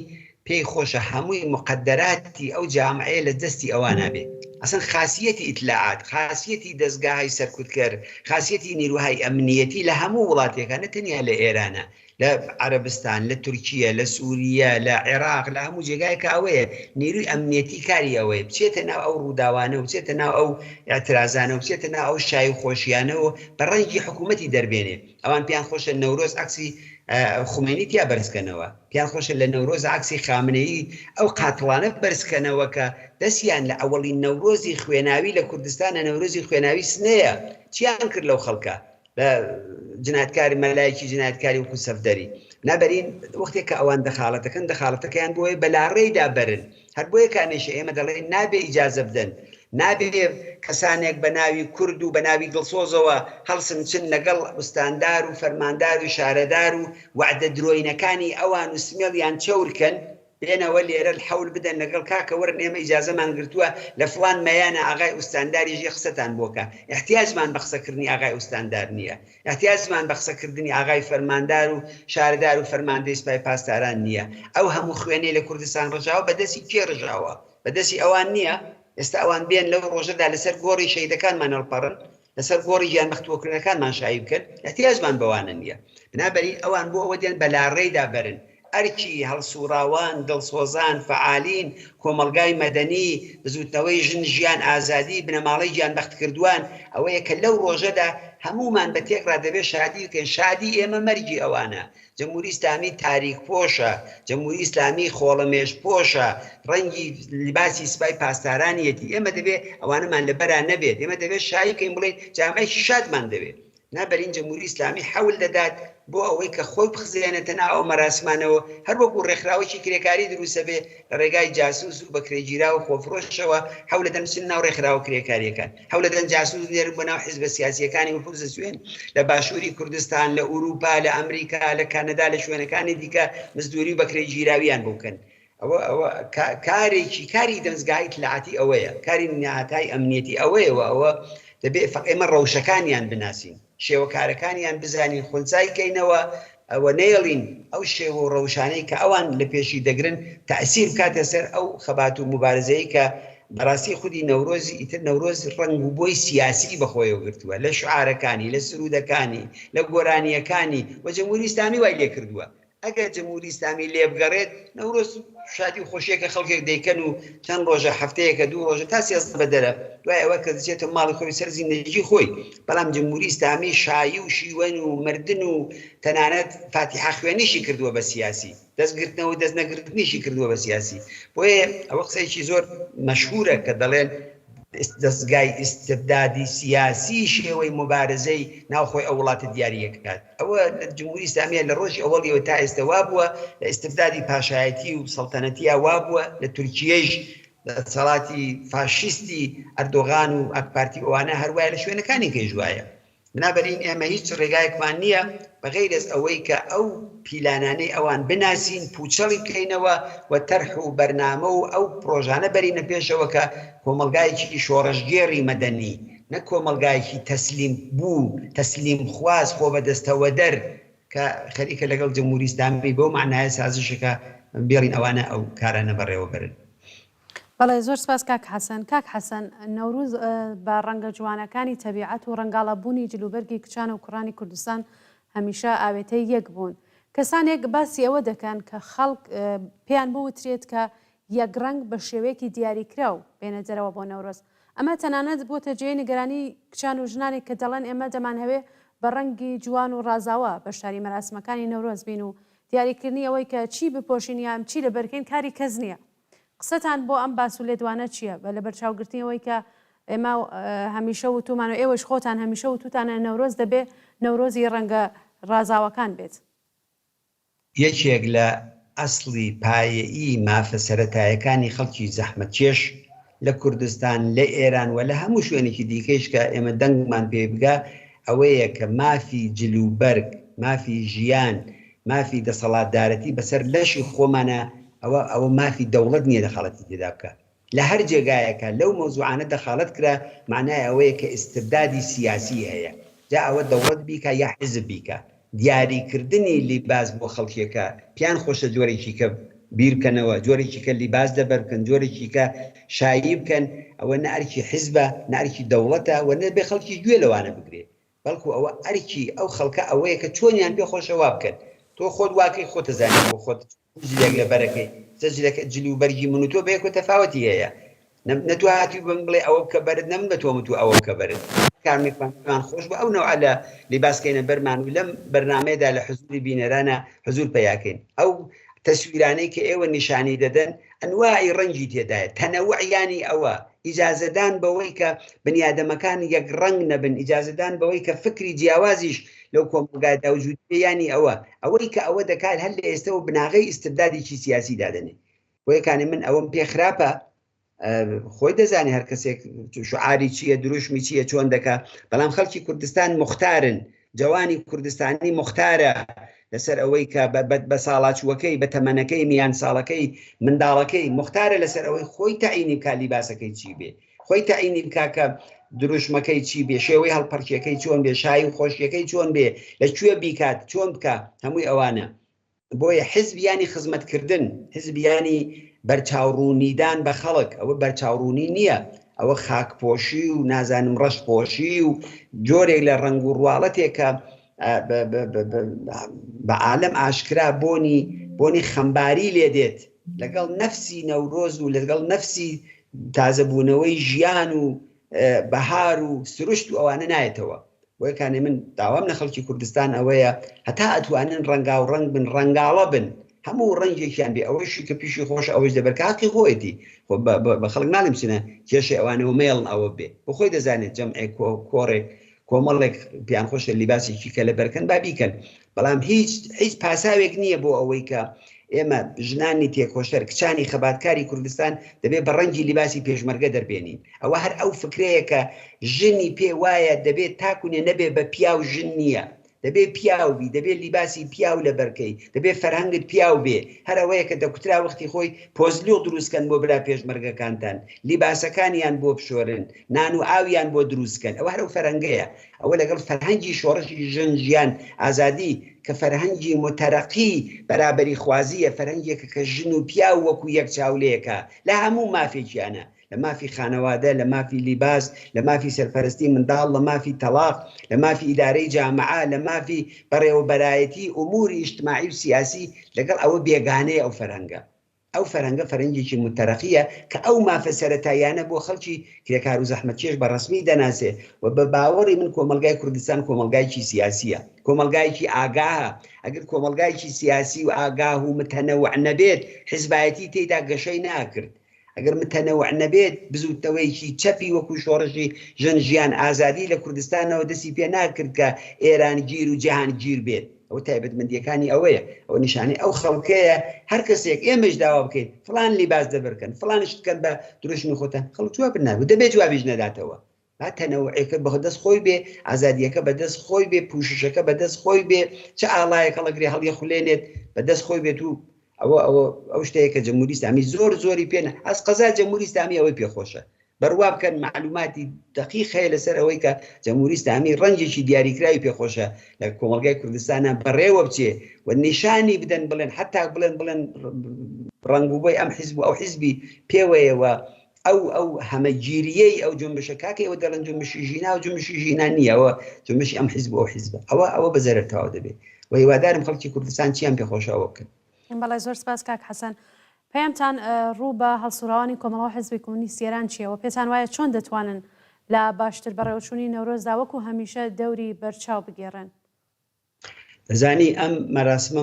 پێی خۆشە هەمووی مقدراتی ئەو جامعەیە لە دەستی ئەوانە بێ ئەسن خاصیەتی ئیتلاعات خاصیەتی دەستگاهای سەرکوتکەر خاصیەتی نیروهای ئەمنیەتی لە هەموو وڵاتێکانە تەنیا لە ئێرانە لە عەرەبستان لە تورکیە لە سووریە لە عێراق لە هەموو جێگایەکە ئەوەیە نیروی ئەمنیەتی کاری ئەوەیە بچێتە ناو ئەو ڕووداوانە و بچێتە ناو ئەو ئاعترازانە و بچێتە ناو ئەو شای و خۆشیانەوە بە ڕەنگی حکوومەتی دەربێنێ ئەوان پێیان خۆشە نەورۆز عەکسی خومێنی تیا بەرزکەنەوە پیان خۆشە لە نەورۆز عەکسی خامنەیی ئەو قاتڵانە بەرزکەنەوە کە دەستیان لە ئەوەڵی نەورۆزی خوێناوی لە کوردستانە نەورۆزی خوێناوی سنەیە چیان کرد لەو خەڵکە لە جنایەتکاری مەلایەکی جنایەتکاری وەکو سەفدەری نابەرین وەختێک کە ئەوان دەخالەتەکەن دەخالەتەکەیان بۆیە بەلاڕێیدا بەرن هەر بۆیە کانێشە ئێمە دەڵێن نابێ ئیجازە بدەن نابێ کەسانێک بە ناوی کورد و بە ناوی دڵسۆزەوە هەڵسنچن لەگەڵ ئوستاندار و فەرماندار و شارەدار و وعدە درۆینەکانی ئەوان و سمێڵیان چەورکەن بێنەوە لێرە حەول بدەن لەگەڵ کاکە وەرن ئێمە ئیجازەمان گرتووە لە فڵان مەیانە ئاغای ئوستانداریژی قسەتان بۆکە احتیاجمان بە قسەکردنی ئاغای ئوستاندار نییە احتیاجمان بە قسەکردنی ئاغای فەرماندار و شارەدار و فەرماندەی سوپای پاسداران نییە ئەو هەموو خوێنەی لە کوردستان ڕژاوە بەدەستی کێ ڕژاوە بەدەستی ئەوان نییە ئێستا ئەوان بێن لەو ڕۆژەدا لەسەر گۆڕی شەیدەکانمان هەڵپەڕن لەسەر گۆڕی گیان بەختووەکردنەکانمان شایی بکەن احتیاجمان بەوانە نییە بنابەری ئەوان بۆ ئەوە دێن بە لاڕێیدا بەرن ئەرکی هەڵسووڕاوان دڵسۆزان فعالین کۆمەڵگای مەدەنی بزوتنەوەی ژن ژیان ئازادی بنەماڵەی گیان بەخت کردووان ئەوەیە کە لەو ڕۆژەدا هەمومان بە تێکڕا دەبێت شادی بکەین شادی ئێمە مەرگی ئەوانە جمهوری ئیسلامی تاریک پۆشە جمهوری ئیسلامی خۆڵەمێش پۆشە ڕەنگی لیباسی سوپای پاسدارانیەتی ئێمە دەبێت ئەوانەمان لەبەران نەبێت ئێمە دەبێت شایی بکەین بڵێن جامعەیەکی شادمان دەبێت نابەرین جمهوری ئیسلامی حەول دەدات بۆ ئەوەی کە خۆی بخزێنێتە ناو ئەو مەراسمانەوە هەر وەکو ڕێکخراوەی کرێکاری دروستە بێ لە ڕێگای جاسوس و بەکرێگیرا و خۆفرۆشەوە حەول دەدەن بچن ناو ڕێکخراوە کرێکاریەکان حەول دەدەن جاسوس دێرن بۆ ناو حیزبە سیاسیەکانی و حوزە سوێن لە باشووری کوردستان لە ئوروپا لە ئەمریکا لە کانەدا لە شوێنەکانی دیکە مزدوری بەکرێگیراویان بۆ بکەن ئەوە کاری دەستگای ئیتلاعاتی ئەوەیە کاری نهاتای ئەمنیەتی ئەوەیەوە ئەوە دەبێت ئێمە ڕەوشەکانیان بناسین شێوەکارەکانیان بزانین خونچایکەینەوە ئەوە نێڵین ئەو شێوە و ڕەوشانەی کە ئەوان لە پێشی دەگرن تەئسیر بکاتە سەر ئەو خەبات و مبارزەی کە بەڕاستی خودی نەورۆزی ئیتر نەورۆز ڕەنگ و بۆی سیاسی بەخۆیەوە گرتووە لە شعارەکانی لە سرودەکانی لە گۆرانیەکانی و جمهوری ئیسلامی وای لێ کردووە ئەگەر جمهوری ئیسلامی لێ بگەڕێت نەورۆز شادی و خۆشیەکە خەڵکێک دەیکەن و چەند ڕۆژە هەفتەیەکە دوو ڕۆژە تا سێزدە بەدەرە دوای ئەوە کە دەچێتە ماڵی خۆی سەر زیندگی خۆی بەڵام جمهوری ئیسلامی شایی و شیوەن و مردن و تەنانەت فاتیحە خوێنیشی کردووە بە سیاسی دەستگرتنەوە دەست نەگرتنیشی کردووە بە سیاسی بۆیە ئەوە قسەیەکی زۆر مەشهورە کە دەڵێن دەستگای ئیستبدادی سیاسی شێوەی مبارزەی ناوخۆی ئەو وڵاتە دیاریەکات ئەوە جمهوری ئیسلامیە لە ڕۆژی ئەوەڵیەوە تا ئێستا وا بووە لە ئیستبدادی پاشایەتی و سەڵتەنەتیە وا بووە لە تورکیەش دەسەڵاتی فاشیستی ئەردۆغان و ئەکپارتی ئەوانە هەروایە لە شوێنەکانی کەیژوایە بنابراین ئێمە هیچ ڕێگایەکمان نییە بەغیر ئەس ئەوەی کە ئەو پیلانانەی ئەوان بناسین پوچەڵی بکەینەوە و تەرح و بەرنامە و ئەو پرۆژانە بەرینە پێشەوە کە کۆمەلگایەکی شۆڕژگێڕی مەدەنی نەک کۆمەلگایەکی تەسلیم بوو تەسلیم خواست خۆ بەدەستەوە دەر کە خەریکە لەگەڵ جمهوری ئیسلامی بەو معنایە سازشەکە بێڕین ئەوانە ئەو کارانە بەڕێوە برن. بەڵێ زۆر سپاس کاک حەسەن. کاک حەسەن، نەوروز بە ڕەنگە جوانەکانی تەبیعەت و ڕەنگاڵەبوونی جلوبەرگی کچان و کوڕانی کوردستان هەمیشە ئاوێتەی یەک بوون. کەسانێک باسی ئەوە دەکەن کە خەڵک پێیان بوترێت کە یەک ڕەنگ بە شێوەیەکی دیاریکرا و بێنە دەرەوە بۆ نەورۆز. ئەمە تەنانەت بۆتە جێی نیگەرانی کچان و ژنانێک کە دەڵێن ئێمە دەمانهەوێ بە ڕەنگی جوان و ڕازاوە بەشداری مەراسمەکانی نەورۆز بین و دیاریکردنی ئەوەی کە چی بپۆشین یان چی لەبەرکەین کاری کەس نییە. قسەتان بۆ ئەم باس و لێدوانە چییە بە لەبەر چاوگرتنەوەی کە ئێمە هەمیشە وتومان و ئێوەش خۆتان هەمیشە وتوتانە نەورۆز دەبێ نەورۆزی ڕەنگە ڕازاوەکان بێت؟ یەکێک لە ئەسڵی پایەئی مافە سەرەتایەکانی خەڵکی زەحمەتکێش لە کوردستان لە ئێران و لە هەموو شوێنێکی دیکەش کە ئێمە دەنگمان پێ بگا ئەوەیە کە مافی جلوبەرگ مافی ژیان مافی دەسەڵاتدارەتی بەسەر لەشی خۆمانە ئەوە مافی دەوڵەت نییە دەخاڵەتی تێدا بکە لە هەر جێگایەکە لەو مۆزوعانە دەخاڵەت کرا معنای ئەوەیە کە ئیستبدادی سیاسی هەیە جا ئەوە دەوڵەت بیکە یا حزب بیکە دیاریکردنی لیباس بۆ خەڵکیەکە پیان خۆشە جۆرێکی کە بیرکەنەوە جۆرێکی کە لیباس دەبەرکەن جۆرێکی کە شایی بکەن ئەوە نەئەرکی حیزبە نەئەرکی دەوڵەتە و نەبێ خەڵکی گوێ لەوانە بگرێت بەڵکو ئەوە ئەرکی ئەو خەڵکە ئەوەیە کە چۆنیان پێ خۆشەوا بکەن تۆ خۆت واقعی خۆتە زانانی بۆ خۆت جلێک لە بەرەکەی جلێکە جلوبەرگی من و تۆ بەیەک و تەفاوەتی هەیە نەتوە هاتی بم بڵێ ئەوە بکە بەرت نەمن بە تۆم تو ئەوە بکە بەرت کارمێکمان خۆش بە ئەو نەوع لە لیباسکەینە بەرمان و لەم بەرنامەیەدا لە حزوری بینەرانە حزور پەیاکەین ئەو تەسویرانەی کە ئێوە نیشانی دەدەن ئەنواعی ڕەنگی تێدایە تەنەوعیانی ئەوە ئیجازەدان بەوەی کە بنیادەمەکان یەک ڕەنگ نەبن ئیجازەدان بەوەی کە فکری جیاوازیش لەو کۆمەلگادا وجودیانی ئەوەی کە ئەوە دەکات هەر لە ئێستا و بناغی ئیستبدادێکی سیاسی دادنێ بۆیەکانی من ئەوەم پێ خراپە خۆی دەزانێ هەر کەسێک شعاری چییە دروشمی چییە چۆن دەکا بەڵام خەڵکی کوردستان مختارن جوانی کوردستانی مختارە لەسەر ئەوەی کە بە ساڵاچوەکەی بە تەمەنەکەی میان ساڵەکەی منداڵەکەی مختارە لەسەر ئەوەی خۆی تەعینی بکا لیباسەکەی چی بێ خۆی تەعینی بکا کە دروشمەکەی چی بێ شێوەی هەڵپەرچیەکەی چۆن بێ شای و خۆشیەکەی چۆن بێ لەکوێ بیکات چۆن بکە هەمووی ئەوانە بۆیە حزبیانی خزمەتکردن حزبیانی بەرچاوڕوونیدان بە خەڵک ئەوە بەرچاوڕوونی نییە ئەوە خاکپۆشی و نازانم ڕەشپۆشی و جۆرێک لە ڕنگ و ڕواڵەتێکە بە عالەم ئاشکرا بۆنی خەمباری لێ دێت لەگەڵ نەفسی نەورۆز و لەگەڵ نەفسی تازەبوونەوەی ژیان و بەهار و سروشت و ئەوانە نایەتەوە بۆیەکانی من داوام لە خەڵکی کوردستان ئەوەیە هەتا ئەتوانن ڕەنگا و ڕەنگ بن ڕەنگاڵە بن هەموو ڕەنگێکیان بێ ئەوەشی کە پیشی خۆش ئەوەش دەبەرکاقی خۆیەتی بە خەڵک ناڵم چنە کێشی ئەوانەوە مێڵن ئەوە بێ بۆ خۆی دەزانێت جەمعێ کۆڕێک کۆمەڵێک پیان خۆشە لیباسێکی کە لە بەرکەن با بیکەن بەڵام هیچ پاساوێک نییە بۆ ئەوەی کە ئێمە ژنانی تێکۆشەر کچانی خەباتکاری کوردستان دەبێت بە ڕەنگی لیباسی پێشمەرگە دەربێنین ئەوە هەر ئەو فکرەیە کە ژنی پێ وایە دەبێت تاکوونێ نەبێ بە پیا و ژن نییە دەبێت پیاوبی دەبێت لیباسی پیاو لە بەرکەی دەبێت فەرهەنگت پیاو بێ هەرەوەیە کە دەکوترا وەختی خۆی پۆزلیۆ دروستکەن بۆ برا پێشمەرگەکانتان لیباسەکانیان بۆ بشۆرن نان و ئاویان بۆ دروستکەن ئەوە هەرو فەرهەنگەیە ئەوە لەگەڵ فەرهەنگی شۆڕشی ژن ژیان ئازادی کە فەرهەنگی متەرەقی بەرابەری خوازیە فەرهەنگێکە کە ژن و پیا و وەکو یەک چاولەیەکە لە هەموو مافێکیانە لە مافی خانەوادە لە مافی لیباس لە مافی سەرپەرستی منداڵ لە مافی تەلاق لە مافی ئیدارەی جامعە لە مافی بەڕێوەبەرایەتی ئوموری ئیجتماعی و سیاسی لەگەڵ ئەوە بێگانەیە ئەو فەرهەنگە فەرهەنگێکی متەرەقیە کە ئەو مافە سەرەتاییانە بۆ خەڵکی کرێکار و زەحمەتکێش بە ڕەسمی دەناسێ و بە باوەڕی من کۆمەلگای کوردستان کۆمەلگایکی سیاسیە کۆمەلگایکی ئاگاهە ئەگەر کۆمەلگایکی سیاسی و ئاگاه و متەنەوع نەبێت حیزبایەتی تێیدا گەشەی ناکرد ئەگەر متەنەوع نەبێت بزوتەوەیکی چەپی وەکو شۆڕژی ژن ژیان ئازادی لە کوردستانەوە دەستی پێ ناکرد کە ئێران گیر و جیهان گیر بێت ئەو تایبەتمەندیەکانی ئەوەیە ئەو نیشانی ئەو خەڵکەیە هەر کەسێک ئێمەش داوا بکەین فلان لیباس دەبەرکەن فلانش بکەن بە دروشمی خۆتان خەڵک جواب نابێت دەبێت جوابیش نەداتەوە تەنەوعەکە بەدەست خۆی بێ، ئازادیەکە بەدەست خۆی بێ، پوششەکە بەدەست خۆی بێ، چه ئاڵایەکە لەگرێ هەڵی خولێنێت بەدەست خۆی بێت و ئەو شتەیە کە جمهوری ئیسلامی زۆری پێنە ئەس قەزا جمهوری ئیسلامی ئەوەی پێخۆشە بەروا بکەن معلوماتی دقیق هەیە لەسەر ئەوەی کە جمهوری ئیسلامی ڕەنگێکی دیاریکراوی پێخۆشە لە کۆمەلگای کوردستانە بەڕێوە بچێ و نیشانی بدەن بڵێن حتا بڵێن ڕەنگوبەی ئەم حیزب و ئەو حیزبی پێوەیەوە ئەو هەمەگیریەی ئەو جنبشە کاکە ئەوە دەڵێن جنبشی ژینا و جنبشی ژینا نییەوە جنبشی ئەم حیزب و ئەو حیزبە ئەوە بەزەرە تەواو دەبێت و هیوادارم خەڵکی کوردستان چیان پێخۆشەوە بکەن. بەڵێ زۆر سپاس کاک حەسەن. پێیانتان ڕوو بە هەڵسوراوانی کۆمەڵەوە حیزبی کۆمونیستی ئێران چیەوە؟ پێتان وایە چۆن دەتوانن لە باشتر بەڕێوەچوونی نەورۆزدا وەکو هەمیشە دەوری بەرچاو بگێڕن؟ دەزانی ئەم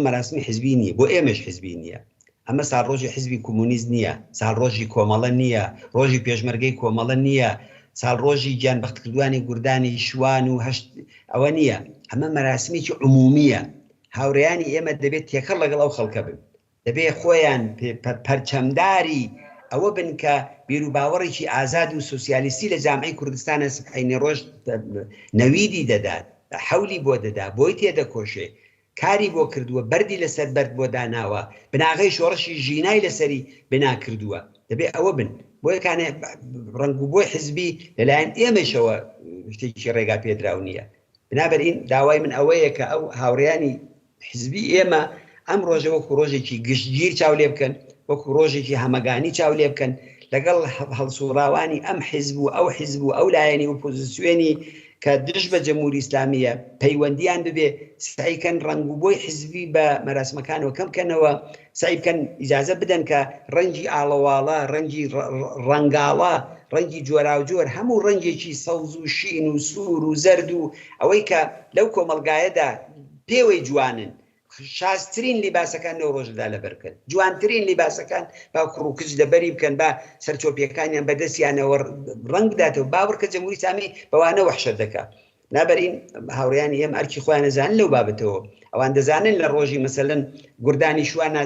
مەراسمی حیزبی نییە، بۆ ئێمەش حیزبی نییە. ئەمە ساڵڕۆژی حیزبی کۆمونیست نییە، ساڵڕۆژی کۆمەڵە نییە، ڕۆژی پێشمەرگەی کۆمەڵە نییە، ساڵڕۆژی گیانبەختکردوانی گوردانی شوان و هەشت ئەوە نییە. ئەمە مەراسمیی عمومیە. هاوڕێیانی ئێمە دەبێت تێکەڵ لەگەڵ ئەو خەڵکە بن، دەبێت خۆیان پەرچەمداری ئەوە بن کە بیرروباوەڕێکی ئازاد و سوسیالیستی لە جامعەی کوردستانە سبحەینی ڕۆژ نەویدی دەدات، حەولی بۆ دەدا، بۆی تێدەکۆشێ، کاری بۆ کردووە، بەردی لەسەر بەرد بۆ داناوە، بناغی شۆڕشی ژینای لەسەری بنا کردووە. دەبێت ئەوە بن بۆیەکانێ ڕنگ و بۆی حزبی لەلایەن ئێمەشەوە شتێکی ڕێگا پێدراو نییە. بنابەرین داوای من ئەوەیە کە ئەو هاوڕێیانی حزبی ئێمە ئەم ڕۆژە وەکو ڕۆژێکی گشتگیر چاو لێ بکەن، وەکو ڕۆژێکی هەمەگانی چاو لێ بکەن لەگەڵ هەڵسوڕاوانی ئەم حیزب و ئەو حیزب و ئەو لایەنی ئۆپۆزیسیۆنی کە دژ بە جمهوری ئیسلامیە پەیوەندیان ببێ، سعیکەن ڕنگ و بۆی حیزبی بە مەراسمەکانەوە کەم بکەنەوە، سعی بکەن ئیجازە بدەن کە ڕەنگی ئاڵەواڵە، ڕەنگی ڕەنگاڵە، ڕەنگی جۆرا و جۆر هەموو ڕەنگێکی سەوز و شین و سوور و زەرد و ئەوەی کە لەو کۆمەلگایەدا پێوەی جوانن، شازترین لیباسەکان لەو ڕۆژەدا لەبەرکەن، جوانترین لیباسەکان با کوڕوکچ لەبەری بکەن، با سەرچۆپیەکانیان بەدەستیانەوە ڕنگ بداتەوە، باوەڕکە جمهوری ئیسلامی بەوانە وەحشەت دەکات. نابەرین هاوڕێیانی ئێمە ئەرکی خۆیان دەزانن لەو بابەتەوە، ئەوان دەزانن لە ڕۆژی مەسەلەن گوردانی شوانە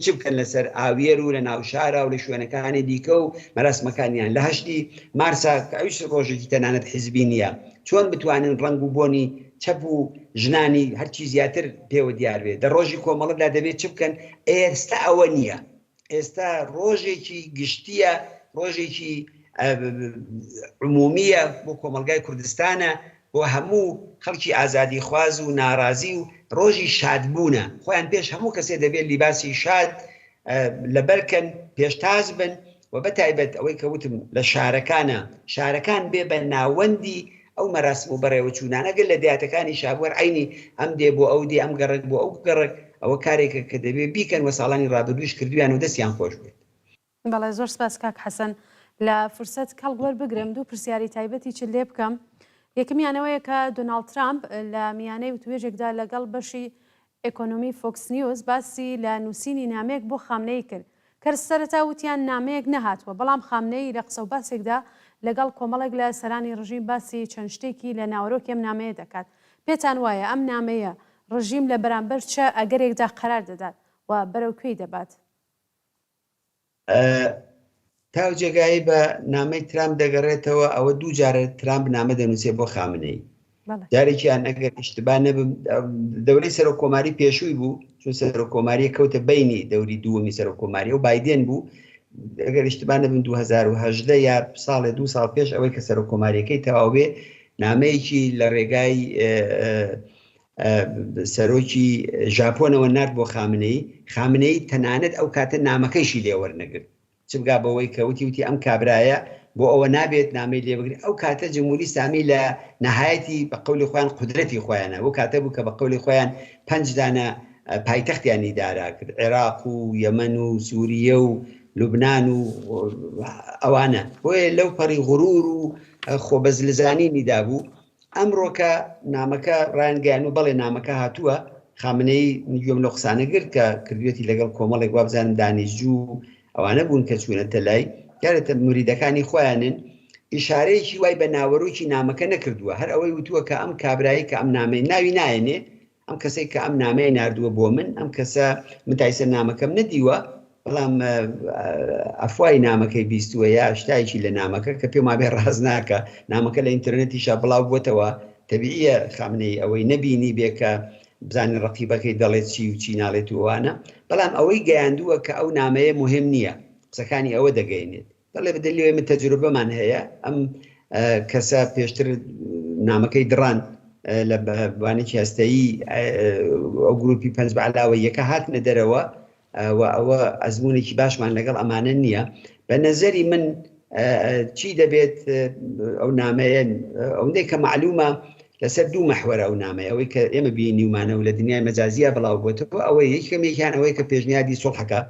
چ بکەن لەسەر ئاوێر و لە ناوشارە و لە شوێنەکانی دیکە و مەراسمەکانیان لە 8 مارسا ئەویش ڕۆژێکی تەنانەت حیزبی نییە، چۆن بتوانن ڕنگ و بۆنی چەپ و ژنانی هەرچی زیاتر پێوە دیار بێت. دە ڕۆژی کۆمەڵەتدا دەبێت چ بکەن؟ ئێستا ئەوە نییە، ئێستا ڕۆژێکی گشتیە، ڕۆژێکی عمومیە بۆ کۆمەلگای کوردستانە، بۆ هەموو خەڵکی ئازادی خواز و ناڕازی و ڕۆژی شادبوونە. خۆیان پێش هەموو کەسێ دەبێت لیباسی شاد لەبەرکەن، پێشتاز بن و بەتایبەت ئەوەی کەوتم لە شارەکان بێ بە ناوەندی ئەو مەراسم و بەڕێوە چوونانەگەل لە دیاتەکانی شابوەر عینی ئەم دێ بۆ ئەو دێ ئەم گەڕک بۆ ئەو گەڕک، ئەوە کارێکە کە دەبێت بیکەن و ساڵانی ڕابردووش کردویان و دەستیان خۆش بێت. بەڵێ زۆر سپاس کاک حەسەن. لە فرسەت کەڵگوەر بگرم دوو پرسیاری تایبەتی چ لێ بکەم. یەکەمیانەوەیە کە دۆناڵد ترامپ لە میانەی وتوێژێکدا لەگەڵ بەشی ئێکۆنۆمی فۆکس نیوز باسی لە نووسینی نامەیەک بۆ خامنەی کرد کە سەرەتا وتیان نامەیەک نەهاتوە، بەڵام خامنەی لە قسە و باسێکدا لەگەڵ کۆمەڵێک لە سەرانی ڕژیم باسی چەند شتێکی لە ناوەڕۆکی ئەم نامەیە دەکات. پێتان وایە ئەم نامەیە ڕژیم لە بەرامبەر چه ئەگەرێکدا قەرار دەدات و بەرەو کوێی دەبات؟ تاو جێگایی بە نامەی ترامپ دەگەڕێتەوە، ئەوە دوو جارە ترامپ نامە دەنووسێ بۆ خامنەی. جارێکیان ئەگەر ئیشتباه نەبم دەورەی سەرۆکۆماری پێشووی بوو، چون سەرۆکۆماریە کەوتە بینی دەوری دووەمی سەرۆکۆماری و بایدێن بوو، ئەگەر ئیشتباه نەبم 2018 یا ساڵێ 2 ساڵ پێش ئەوەی کە سەرۆکۆماریەکەی تەواو بێ، نامەیەکی لە ڕێگای سەرۆکی ژاپۆنەوە نارد بۆ خامنەی تەنانەت ئەو کاتە نامەکەیشی لێوەرنەگرت، چ بگا بەوەی کە وتی ئەم کابرایە بۆ ئەوە نابێت نامەی لێبگرێت. ئەو کاتە جمهوری ئیسلامی لە نەهایەتی بە قەولی خۆیان قودرەتی خۆیانە، ئەو کاتە بوو کە بە قەولی خۆیان 5 دانە پایتەختیانی دارا کرد، عێراق و یەمەن و سووریە و لوبنان و ئەوانە، بۆیە لەو پەڕی غرور و خۆبەزلزانینی دابوو. ئەمڕۆکە نامەکە ڕایانگەیان و بەڵێ نامەکە هاتووە، خامنەی گوێم لە قسانە گرت کە کردوێتی لەگەڵ کۆمەڵێک وابزانم دانیشتجوو ئەوانە بوون کە چوونەتە لای یارەتە مریدەکانی خۆیانن، ئیشارەیەکی وای بە ناوەڕووکی نامەکە نەکردووە، هەر ئەوەی وتووە کە ئەم کابرایی کە ئەم نامەی ناوی نایەنێ، ئەم کەسێک کە ئەم نامەیە ناردووە بۆ من، ئەم کەسە متایسە نامەکەم نەدیوە بەڵام ئەفوای نامەکەی بیستووە یا شتایکی لە نامەکە کە پێم وابێ ڕاز ناکە نامەکە لە ئینتەرنێتیشا بڵاو بووتەوە تەبیعیە خامنەی ئەوەی نەبینی بێکە بزانین ڕقیبەکەی دەڵێت چی و چی ناڵێت وانە بەڵام ئەوەی گەیاندووە کە ئەو نامەیە مهم نییە قسەکانی ئەوە دەگەینێت بەڵێ بدەلیوێ من تەجروبەمان هەیە ئەم کەسە پێشتر نامەکەی دڕان لە بوانێکی هەستەیی ئەو گروپی پەنج بەعلاوە یەکە هاتنە دەرەوە و ئەوە ئەزمونێکی باشمان لەگەڵ ئەمانە نییە بە نەزەری من چی دەبێت ئەو نامەیە ئەوەندەی کە معلومە لەسەر دوو مەحوەرە ئەو نامەیە ئەوەی کە ئێمە بینیومانە و لە دنیای مەجازیە بڵاو بووتەوە ئەوەی یەکەمێکیان ئەوەی کە پێشنیادی سوڵحەکە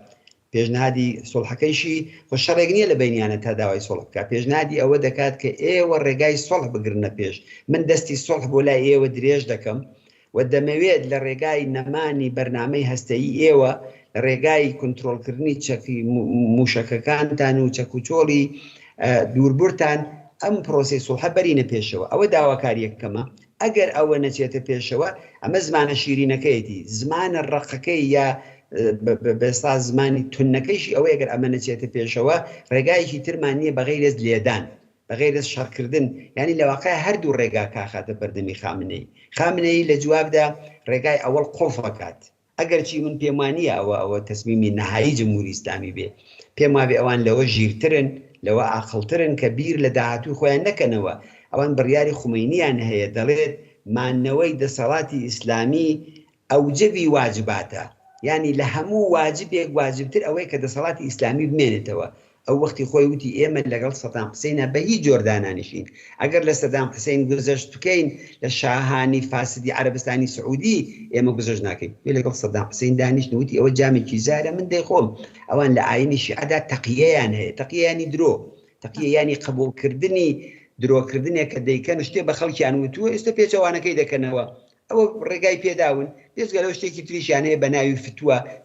پێشنهادی سوڵحەکەیشی خۆ شەڕێک نییە لە بینیانە تا داوای سوڵح بکە پێشنهادی ئەوە دەکات کە ئێوە ڕێگای سوڵح بگرنە پێش من دەستی سوڵح بۆ لای ئێوە درێژ دەکەم و دەمەوێت لە ڕێگای نەمانی بەرنامەی هەستەیی ئێوە لە ڕێگای کنترۆلکردنی چەکی موشەکەکانتان و چەکوچۆڵی دووربورتان ئەم پرۆسی سوڵحە بەرینە پێشەوە ئەوە داواکاریەکەمە ئەگەر ئەوە نەچێتە پێشەوە ئەمە زمانە شیرینەکەیەتی زمانە ڕقەکەی یا بەستا زمانی تونەکەیشی ئەوە ئەگەر ئەمە نەچێتە پێشەوە ڕێگایەکی ترمان نییە بەغەیرێز لێدان بەغەیرێز شەڕکردن ینی لەواقع هەردوو ڕێگا کاخاتە بەردەمی خامنەی لە جوابدا ڕێگای ئەوەڵ قۆفەکات ئەگەر چی من پێم وانییە ئەوە تەسمیمی نەهایی جمهوری ئیسلامی بێ پێم وابێ ئەوان لەوە ژیرترن لەوە عاقڵترن کە بیر لە داهاتووی خۆیان نەکەنەوە ئەوان بڕیاری خومینیان هەیە دەڵێت مانەوەی دەسەڵاتی ئیسلامی ئەوجەبی واجباتە ینی لە هەموو واجبێک واجبتر ئەوەی کە دەسەڵاتی ئیسلامی بمێنێتەوە ئەو وەختی خۆی وتی ئێمە لەگەڵ سەدام حوسێنە بە هیچ جۆردانانیشین ئەگەر لە سەدام حوسێن گزەشت بکەین لە شاهانی فاسدی عەرەبستانی سعودی ئێمە گزەشت ناکەین لەگەڵ سەدام حوسێن دانیشتنوتی ئەوە جامێکی زارە من دەیخۆم ئەوان لە ئاینی شیعەدا تەقیەیان هەیە تەقیەیانی درۆ تەقیەیانی قبوڵکردنی درۆکردنێک کە دەیکەن شتێ بە خەڵکیان وتووە ئێستا پێچەوانەکەی دەکەنەوە ئەوە ڕێگای پێداون پێزگەلەوە شتێکی تریشیان هەیە بە ناوی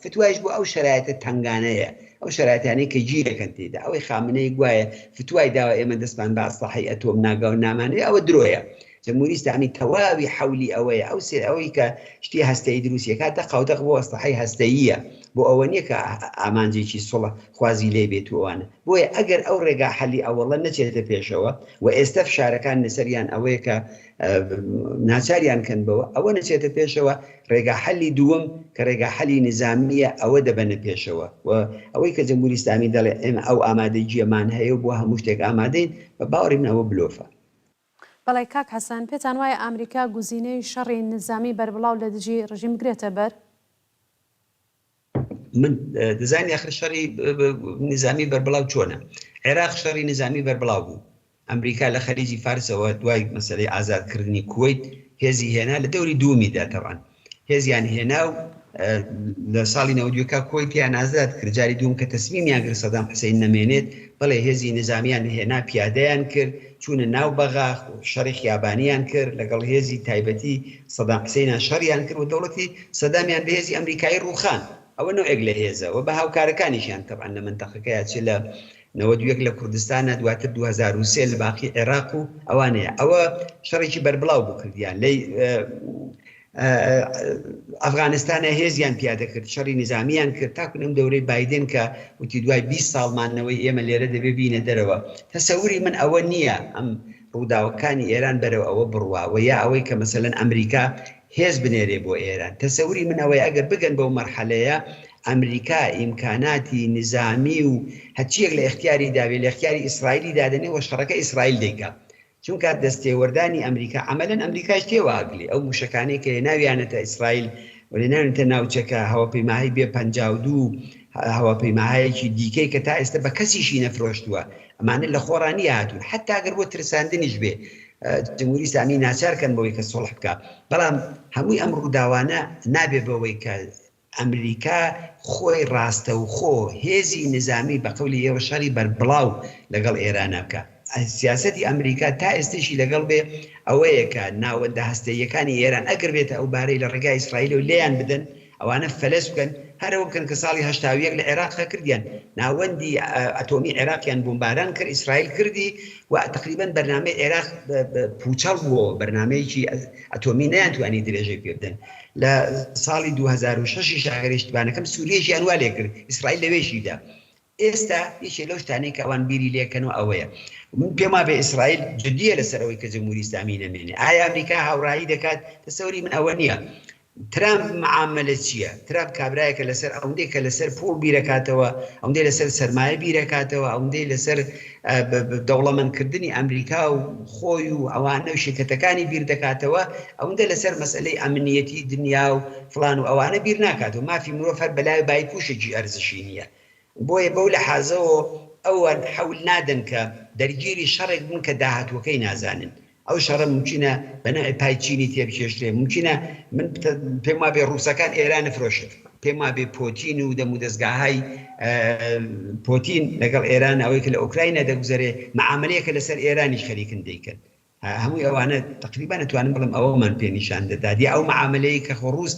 فتوایش بۆ ئەو شرایەتە تەنگانەیە ئەو شرایەتانەی کە گیرەکەن تێدا ئەوەی خامنەی گوایە فتوای داوە ئێمە دەستمان بە ئەسڵحی ئەتۆم ناگا و نامانەیە ئەوە درۆیە جمهوری ئیسلامی تەواوی حولی ئەوەیە ئەو سێ ئەوەی کە شتی هەستەیی دروستیەکە دەقەوتەق بۆ ئەسڵحی هەستەییە بۆ ئەوە نییە کە ئامانجێکی سوڵە خوازی لێ بێت وانە بۆیە ئەگەر ئەو ڕێگا حەلی ئەوەڵە نەچێتە پێشەوە و ئێستا فشارەکان لەسەریان ئەوەیە کە ناچاریان کەن بەوە ئەوە نەچێتە پێشەوە ڕێگا حەلی دووەم کە ڕێگا حەلی نظامیە ئەوە دەبەنە پێشەوە و ئەوەی کە جمهوری ئیسلامی دەڵێ ئێمە ئەو ئامادەییەمان هەیە و بۆ هەموو شتێک ئامادەین بە باوەڕی من ئەوە بلۆفە. بەڵێ کاک حەسەن پێتان وایە ئەمریکا گوزینەی شەڕی نظامی بەربڵاو لە دژی ڕژیم گرێتە بەر؟ من دەزانی ئاخر شەڕی نظامی بەربڵاو چۆنە؟ عێراق شەڕی نظامی بەربڵاو بوو. ئەمریکا لە خەلیجی فارسەوە دوای مەسەلەی ئازادکردنی کوێیت هێزی هێنا لە دەوری دوومیدا تەڕان هێزیان هێنا و لە ساڵی 92 کۆیتیان ئازاد کرد جاری دووم کە تەسمیمیان کرد سەدام حوسێن نەمێنێت بەڵێ هێزی نظامیان هێنا پیادەیان کرد چوونە ناو بەغا شەڕی خیابانیان کرد لەگەڵ هێزی تایبەتی سەدام حوسێنیان شەڕیان کرد و دەوڵەتی سەدامیان بە هێزی ئەمریکایی ڕووخان ئەوە نوعێک لە هێزەوە بە هاوکارەکانیشیان تەبعەن لە منتەقەکەیە چ لە 91 لە کوردستانە دواتر 2003 لە باقی عێراق و ئەوانەیە ئەوە شەڕێکی بەربڵاو بوو کردیان لەی ئەفغانستانە هێزیان پیادە کرد شەڕی نظامیان کرد تاکونم دەورەی بایدن کە وتی دوای 20 ساڵمانەوەی ئێمە لێرە دەبێ بینە دەرەوە تەسەوری من ئەوە نییە ئەم ڕووداوەکانی ئێران بەرەوە ئەوە بڕواوە یا ئەوەی کە مەسەلەن ئەمریکا هێز بنێرێ بۆ ئێران تەسەوری من ئەوەی ئەگەر بگەن بەو مەرحەلەیە ئەمریکا ئیمکاناتی نظامی و هەچیەک لە اختیاری داوێ لە اختیاری ئیسرائیلی دادنێ و شەڕەکە ئیسرائیل دەیکا چونکە دەستێوەردانی ئەمریکا عملاً ئەمریکاش تێواگلی ئەو موشەکانەی کە ناویانەتە ئیسرائیل و لێناوێتە ناوچەکە هەواپەیماهی بێ 52 هەواپەیماهایەکی دیکەی کە تا ئێستا بە کەسیشی نەفرۆشتووە ئەمانە لە خۆڕانی هاتوون حتا ئەگەر بۆ ترساندنیش بێ جمهوری ئیسلامی ناچارکەن بەوەی کە سوڵح بکە بەڵام هەمووی ئەم ڕووداوانە نابێ بەوەی کە ئەمریکا خۆی ڕاستە و خۆ هێزی نظامی بە قەولی ئێوە شەڕی بەربڵاو لەگەڵ ئێرانە بکە سیاسەتی ئەمریکا تا ئێستشی لەگەڵ بێ ئەوەیە کە ناوەندە هەستەیەکانی ئێران ئەگەر بێتە ئەو بارەی لە ڕێگای ئیسرائیل و لێیان بدەن ئەوانە فەلەس بکەن هەرەوە بکەن کە ساڵی 1970 لە عێراقا کردیان ناوەندی ئەتۆمی عێراقیان بۆمباران کرد ئیسرائیل کردی و تقریبا بەرنامەی عێراق پوچەڵ بووە بەرنمەیەکی ئەتۆمی نەیانتوانی درێژەی پێ بدەن لە ساڵی 2006 شاگەریشتبانەکەم سووریەشی ئەنوا لێ کرد ئیسرائیل لەوێشیدا ئێستا یەکێ لەو شتانەی کە ئەوان بیری لێکەنەوە ئەوەیە من پێم وابێ ئیسرائیل جدیە لەسەرەوەی کە جمهوری ئیسلامی نەمێنێ ئایا ئەمریکا هاوڕایی دەکات تەسەوری من ئەوە نییە ترامپ معاملە چییە ترامپ کابرایەکە لەسەر ئەوەندەی کە لەسەر پۆل بیرەکاتەوە ئەوەندەی لەسەر سەرمایە بیرەکاتەوە ئەوەندەی لەسەر دەوڵەمەندکردنی ئەمریکا و خۆی و ئەوانە و شرکەتەکانی بیر دەکاتەوە ئەوەندە لەسەر مەسئلەی ئەمنیەتی دنیا و فڵان و ئەوانە بیر ناکاتەوە مافی مرۆڤ هەر بەلای بای پوشێکی ئەرزشی نییە بۆیە بەو لە حازەوە ئەوان حەول نادەن کە دەرگیری شەڕێک بن کە داهاتوەکەی نازانن ئەو شەڕە ممکنە بەنەوەی پای چینی تێبکێشرێ ممکنە من پێم وابێ ڕووسەکان ئێران نفرۆشت پێم وابێ پۆتین و دەمودەستگاهای پۆتین لەگەڵ ئێران ئەوەی کە لە ئوکراینە دەگوزارێ معاملەیەکە لەسەر ئێرانیش خەریکن دەیکەن هەمووی ئەوانە تقریبا نتوانم بڵم ئەوەمان پێ نیشان دەدا دی ئەو معاملەیە کە ڕووس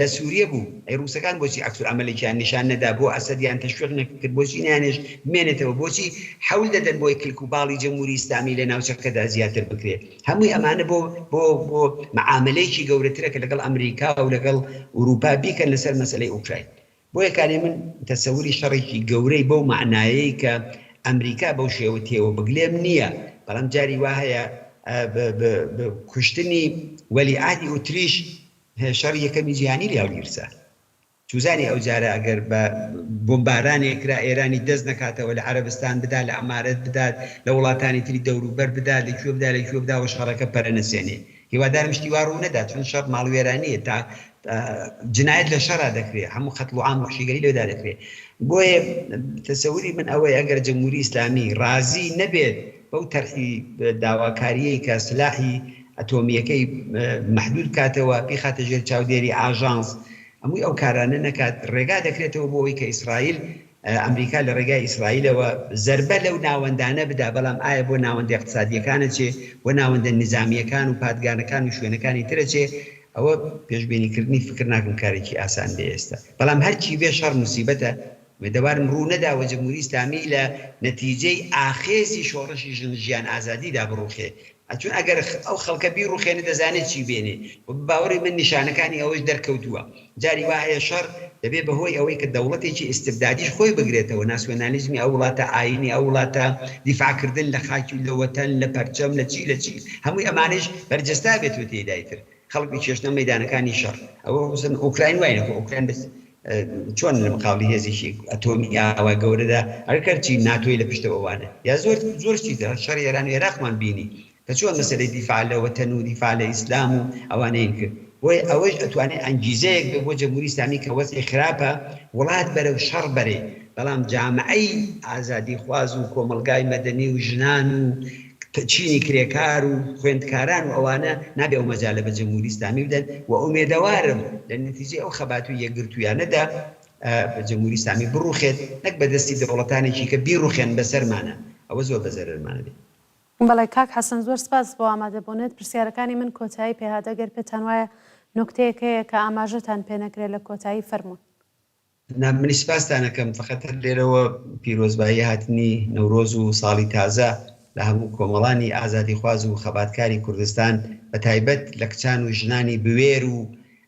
لە سووریە بوو ئەی ڕووسەکان بۆچی عەکس ئەمەلێکیان نیشان نەدا بۆ ئەسەدیان تەشویق نەکرد بۆچی نیانێش بمێنێتەوە بۆچی حەول دەدەن بۆی کلک و باڵی جەمهوری ئیسلامی لە ناوچەکەدا زیاتر بکرێت هەمووی ئەمانە بۆ معاملەیەکی گەورەترە کە لەگەڵ ئەمریکا و لەگەڵ ئوروپا بیکەن لەسەر مەسەلەی ئوکراین بۆیە کارێ من تەسەوری شەڕێکی گەورەی بەو معنایەی کە ئەمریکا بەو شێوە تێوە بگلێم نییە بەڵام جاری وا هەیە کوشتنی وەلیعادی ئۆتریش شەڕی یەکەمی جیهانی لێڵگیرسە توزانی ئەو جارە ئەگەر بە بۆمبارانێکرا ئێرانی دەست نەکاتەوە لە عەرەبستان بدا لە ئەمارەت بدات لە وڵاتانی تری دەوروبەر بدات لەکوێ بدا لەکوێ بداوە شەڕەکە پەرە نەسێنێ هیوادارم شتی وا ڕوو نەدات چون شەڕ ماڵوێرانیە تا جنایەت لە شەڕا دەکرێت هەموو قەتڵ و عام وەحشیگەری لێدا دەکرێت بۆیە تەسەوری من ئەوەیە ئەگەر جمهوری ئیسلامی ڕازی نەبێت بەو تەرحی داواکاریەی کە سلاحی ئەتۆمیەکەی محدود کاتەوە بیخاتە ژێر چاودێری ئاژانس هەمووی ئەو کارانە نەکات ڕێگا دەکرێتەوە بۆ ئەوەی کە ئیسرائیل ئەمریکا لە ڕێگای ئیسرائیلەوە زەربە لەو ناوەندانە بدا بەڵام ئایا بۆ ناوەندی اقتصادیەکانە چێ بۆ ناوەندە نظامیەکان و پادگانەکان و شوێنەکانی ترە چێ ئەوە پێشبینیکردنی فکر ناکەم کارێکی ئاسان بێ ئێستا بەڵام هەرچی بێ شەڕ موسیبەتە دەوارم ڕوو نەداوە جمهوری ئیسلامی لە نەتیجەی ئاخێزی شۆڕشی ژیان ئازادیدا بڕوخێ چون ئەگەر ئەو خەڵکە بیڕوخێنە دەزانێت چی بێنێ باوەڕی من نیشانەکانی ئەوەش دەرکەوتووە جاری وایە شەڕ دەبێت بەهۆی ئەوەی کە دەوڵەتێکی ئیستبدادیش خۆی بگرێتەوە ناسیۆنالیزمی ئەو وڵاتە ئاینی ئەو وڵاتە دیفاعکردن لە خاکی و لە وەتەن لە پەرچەم لە چی هەمووی ئەمانش بەرجەستا بێتوە تێدایتر خەڵکی چێشتە مەیدانەکانی شەڕ ئەوە ئوکراین وایە ئوکراین بس چۆن لە مقابلی هێزیشی ئەتۆمی ئاوا گەورەدا ئەرکەرچی ناتۆی لە پشتەوەوانە یا زۆر چیتر شەڕی ئێران و عێراقمان بینی کە چۆن مەسەلەی دیفاع لە وەتەن و دیفاع لە ئیسلام و ئەوانەیە کرد بۆیە ئەوەش ئەتوانێت ئەنگیزەیەک بێ بۆ جمهوری ئیسلامی کە وەزعی خراپە وڵات بەرەو شەڕ بەرێ بەڵام جامعەی ئازادی خواز و کۆمەلگای مەدەنی و ژنان و چینی کرێکار و خوێندکاران و ئەوانە نابێ ئەو مەجالە بە جمهوری ئیسلامی بدەن و ئومێدەوارم لە نەتیجەی ئەو خەبات و یەکگرتوویانەدا بە جمهوری ئیسلامی بڕوخێت نەک بەدەستی دەوڵەتانێکی کە بیڕوخێن بەسەرمانە ئەوە زۆر بەزەرمانە بێت. بەڵێ کاک حەسەن زۆر سپاس بۆ ئامادەبوونێت پرسیارەکانی من کۆتایی پێهاتەگەر پێتان وایە نوکتەیەک هەیە کە ئاماژەتان پێ نەکرێت لە کۆتایی فەرموون. منی سپاسدانەکەم فقط لێرەوە پیرۆزبایی هاتنی نەورۆز و ساڵی تازە لە هەموو کۆمەڵانی ئازادی خواز و خەباتکاری کوردستان بە تایبەت لە کچان و ژنانی بوێر و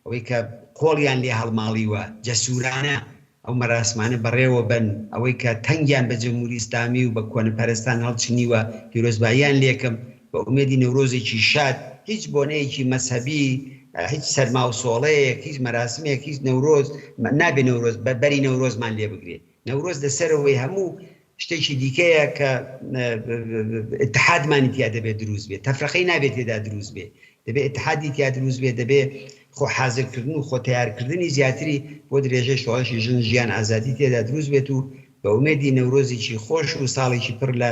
ئەوەی کە قۆڵیان لێ هەڵماڵیوە جەسوورانە ئەو مەراسمانە بەڕێوە بن ئەوەی کە تەنگیان بە جمهوری ئیسلامی و بە کۆنەپەرستان هەڵچنیوە پیرۆزباییان لێکم بە ئومێدی نەورۆزێکی شاد هیچ بۆنەیەکی مەسهەبی هیچ سەرما و سۆڵەیەک هیچ مەراسمێک هیچ نەورۆز نابێ نەورۆز بەری نەورۆزمان لێ بگرێت نەورۆز لەسەرەوەی هەموو شتێکی دیکەیە کە اتحادمانی تیا دەبێت دروست بێت تەفرەقەی نابێت تێدا دروست بێت دەبێت اتحادی تیا دروست بێت دەبێت خۆ حازرکردن و خۆ تیارکردنی زیاتری بۆ درێژەی شۆڕشی ژن ژیان ئازادی تێدا دروست بێت و بە ئومێدی نەورۆزێکی خۆش و ساڵێکی پڕ لە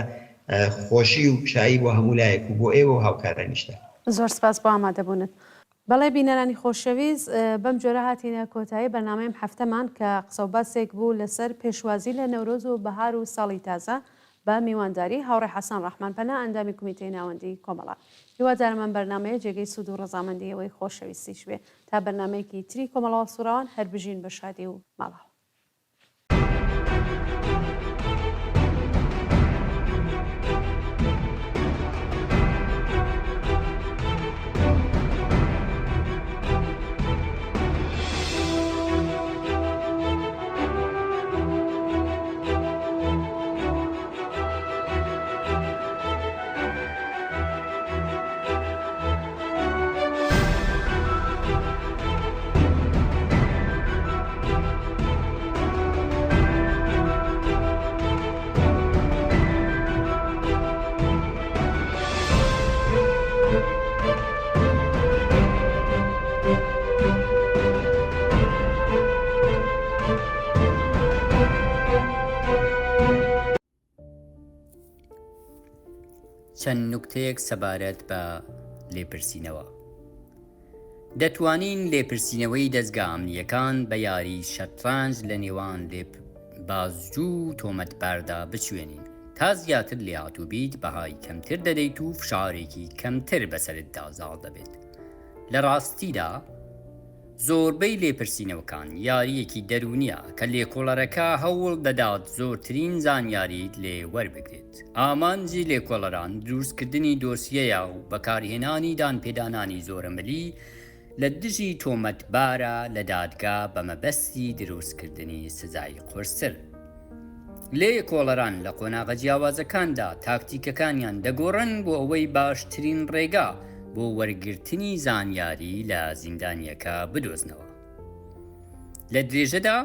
خۆشی و شایی بۆ هەموو لایەک و بۆ ئێوە و هاوکارانیشتە. زۆر سپاس بۆ ئامادەبوونت. بەڵێ بینەرانی خۆشەویست بەم جۆرە هاتینە کۆتایی بەرنامەیەم هەفتەمان کە قسە و باسێک بوو لەسەر پێشوازی لە نەورۆز و بەهار و ساڵی تازە بە میوانداری هاوڕێ حەسەن ڕەحمانپەنا ئەندامی کمیتەی ناوەندی کۆمەڵە. هیوادارمان بەرنمەیە جێگەی سوود و ڕەزامەندیەوەی خۆشەویستیش بێ تا بەرنمەیەکی تری کۆمەڵەوە سوورەوان هەر بژین بە شادی و ماڵەوە. چەند نوکتەیەک سەبارەت بە لێپرسینەوە. دەتوانین لێپرسینەوەی دەستگا ئەمنیەکان بە یاری شەترانج لە نێوان بازجوو و تۆمەتباردا بچوێنین تا زیاتر لێهاتووبیت بەهای کەمتر دەدەیت و فشارێکی کەمتر بەسەرتدا زاڵ دەبێت. لە ڕاستیدا زۆربەی لێپرسینەوەکان یاریەکی دەرونیە کە لێکۆڵەرەکە هەوڵ دەدات زۆرترین زانیاریت لێ وەربگرێت. ئامانجی لێکۆڵەران دروستکردنی دۆسیەیە و بەکارهێنانی دانپێدانانی زۆرەمەلی لە دژی تۆمەتبارە لە دادگا بە مەبەستی دروستکردنی سزای قورستر. لێکۆڵەران لە قۆناغە جیاوازەکاندا تاکتیکەکانیان دەگۆڕن بۆ ئەوەی باشترین ڕێگا بۆ وەرگرتنی زانیاری لە زیندانیەکە بدۆزنەوە. لە درێژەدا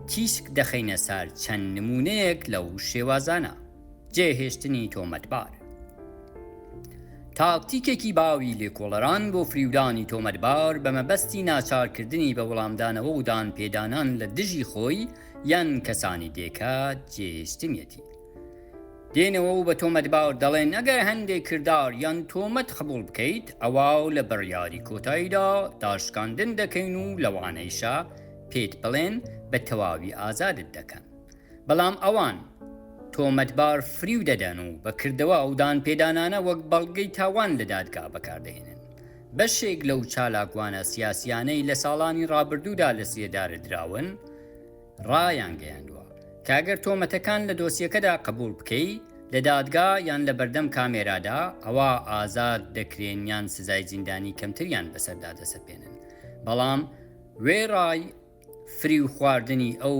تیشک دەخەینە سەر چەند نمونەیەک لەو شێوازانە. جێهێشتنی تۆمەتبار. تاکتیکێکی باوی لێکۆڵەران بۆ فریودانی تۆمەتبار بە مەبەستی ناچارکردنی بە وەڵامدانەوە و دانپێدانان لە دژی خۆی یان کەسانی دێکات جێهێشتنیەتی. دێنەوە و بە تۆمەتبار دەڵێن ئەگەر هەندێک کردار یان تۆمەت قبول بکەیت ئەوە لە بڕیاری کۆتاییدا داشکاندن دەکەین و لەوانەیشە پێت بڵێن بە تەواوی ئازادت دەکەن. بەڵام ئەوان تۆمەتبار فریو دەدەن و بەکردەوە ئەو دانپێدانانە وەک بەڵگەی تاوان لە دادگا بەکاردەهێنن. بەشێک لەو چالاکوانە سیاسیانەی لە ساڵانی ڕابردوودا لە سێدارە دراون ڕایان گەیاندووە کاگەر تۆمەتەکان لە دۆسیەکەدا قبول بکەی لە دادگا یان لە بەردەم کامێرادا ئەوە ئازاد دەکرێن یان سزای زیندانی کەمتریان بەسەردا دەسەپێنن. بەڵام وێ ڕای فریو خواردنی ئەو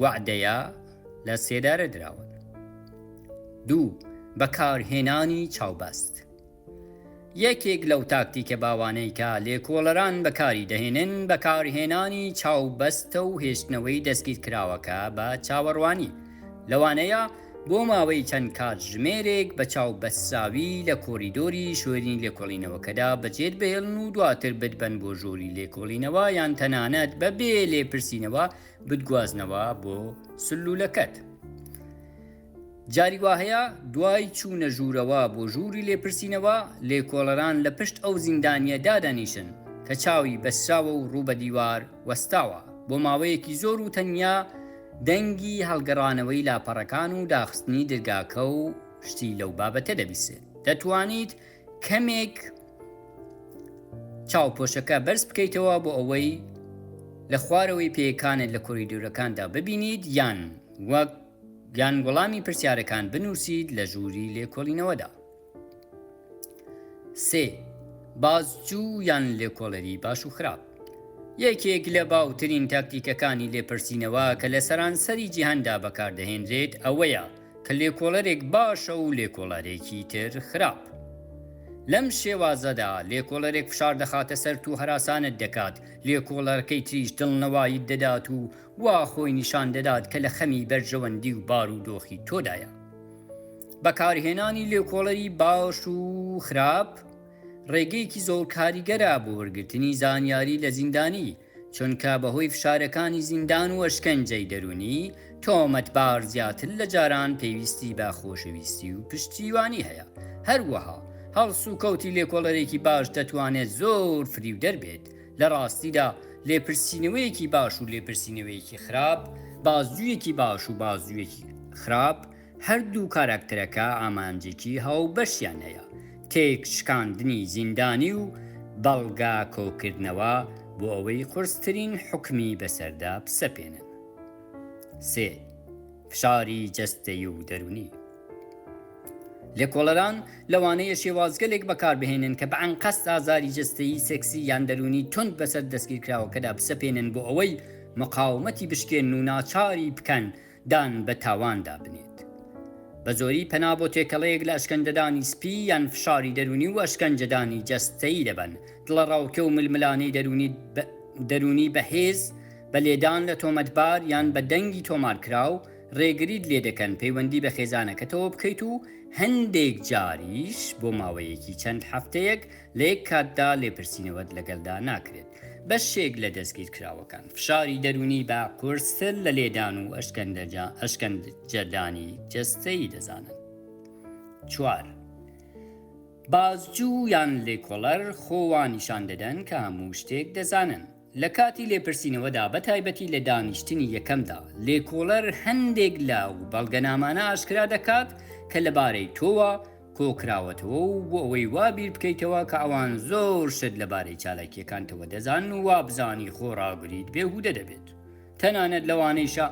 وعدەیە لە سێدارە دراون. 2. بەکارهێنانی چاوبەست. یەکێک لەو تاکتیکە باوانەی کە لێکۆڵەران بەکاری دەهێنن بەکارهێنانی چاوبەستە و هێشتنەوەی دەستگیر کراوەکە بە چاوەڕوانی. لەوانەیە بۆ ماوەی چەند کات ژمێرێک بە چاوبەستساوی لە کۆریدۆری شوێنی لێکۆڵینەوەکەدا بەجێت بهێڵن و دواتر بدبن بۆ ژووری لێکۆڵینەوە یان تەنانەت بەبێ لێپرسینەوە بتگوازنەوە بۆ سلوولەکەت. جاری وهەیە دوای چوونە ژوورەوە بۆ ژووری لێپرسینەوە لێکۆڵەران لە پشت ئەو زیندانیە دادەنیشن کە چاوی بەسراوە و ڕوو بە دیوار وەستاوە بۆ ماوەیەکی زۆر و تەنیا دەنگی هەڵگەڕانەوەی لاپەڕەکان و داخستنی دەرگاکە و شتی لەو بابەتە دەبیسێت. دەتوانیت کەمێک چاوپۆشەکە بەرز بکەیتەوە بۆ ئەوەی لە خوارەوەی پێیەکانت لە کۆریدۆرەکاندا ببینیت یان وەڵامی پرسیارەکان بنووسیت لە ژووری لێکۆڵینەوەدا. 3. بازجوو یان لێکۆڵەری باش و خراپ. یەکێک لە باوترین تاکتیکەکانی لێپرسینەوە کە لە سەرانسەری جیهاندا بەکاردەهێنرێت ئەوەیە کە لێکۆڵەرێک باشە و لێکۆڵەرێکی تر خراپ. لەم شێوازەدا لێکۆڵەرێک فشار دەخاتە سەر و هەراسانت دەکات، لێکۆڵەرەکەی تریش دڵنەواییت دەدات و وا خۆی نیشان دەدات کە لە خەمی بەرژەوەندی و بار و دۆخی تۆدایە. بەکارهێنانی لێکۆڵەری باش و خراپ ڕێگەیەکی زۆر کاریگەرە بۆ وەرگرتنی زانیاری لە زیندانی، چونکە بەهۆی فشارەکانی زیندان و ئەشکەنجەی دەرونی تۆمەتبار زیاتر لە جاران پێویستی بە خۆشەویستی و پشتیوانی هەیە. هەروەها هەڵس و کەوتی لێکۆڵەرێکی باش دەتوانێت زۆر فریو دەربێت. لە ڕاستیدا لێپرسینەوەیەکی باش و لێپرسینەوەیەکی خراپ، بازجوویەکی باش و بازجوویەکی خراپ هەردوو کاراکتەرەکە ئامانجێکی هاوبەشیان هەیە، تێک شکاندنی زیندانی و بەڵگا کۆکردنەوە بۆ ئەوەی قورسترین حکمی بەسەردا بسەپێنن. 3. فشاری جەستەیی و دەرونی. لێکۆڵەران لەوانەیە شێوازگەلێک بەکاربهێنن کە بەعەن قەست ئازاری جەستەیی سێکسی یان دەرونی تۆند بەسەر دەستگیرکراوەکەدا بسەپێنن بۆ ئەوەی مقاومەتی بشکێن و ناچاری بکەن دان بە تاواندا بنێت. بە زۆری پەنا بۆ تێکەڵەیەک لە ئەشکەندەدانی سپی یان فشاری دەرونی و ئەشکەنجەدانی جەستەیی دەبن، دڵەڕاوکە و ململانەی دەرونی بەهێز بە لێدان لە تۆمەتبار یان بە دەنگی تۆمارکراو ڕێگریت لێ دەکەن پەیوەندی بە خێزانەکەتەوە بکەیت و هەندێک جاریش بۆ ماوەیەکی چەند هەفتەیەک لە یەک کاتدا لێپرسینەوەت لەگەڵدا ناکرێت. بەشێک لە دەستگیرکراوەکان فشاری دەرونی بە قورستر لە لێدان و ئەشکەنجەدانی جەستەیی دەزانن. 4. بازجوو یان لێکۆڵەر خۆوانیشان دەدەن کە هەموو شتێک دەزانن. لە کاتی لێپرسینەوەدا بە تایبەتی لە دانیشتنی یەکەمدا لێکۆڵەر هەندێک لاو بەڵگەنامانە ئاشکرا دەکات کە لەبارەی تۆوە کۆکراوەتەوە و بۆ ئەوەی وابیر بکەیتەوە کە ئەوان زۆر شت لەبارەی چالاکیەکانتەوە دەزانن و وابزانی خۆڕاگریت بێهودە دەبێت. تەنانەت لەوانەیشە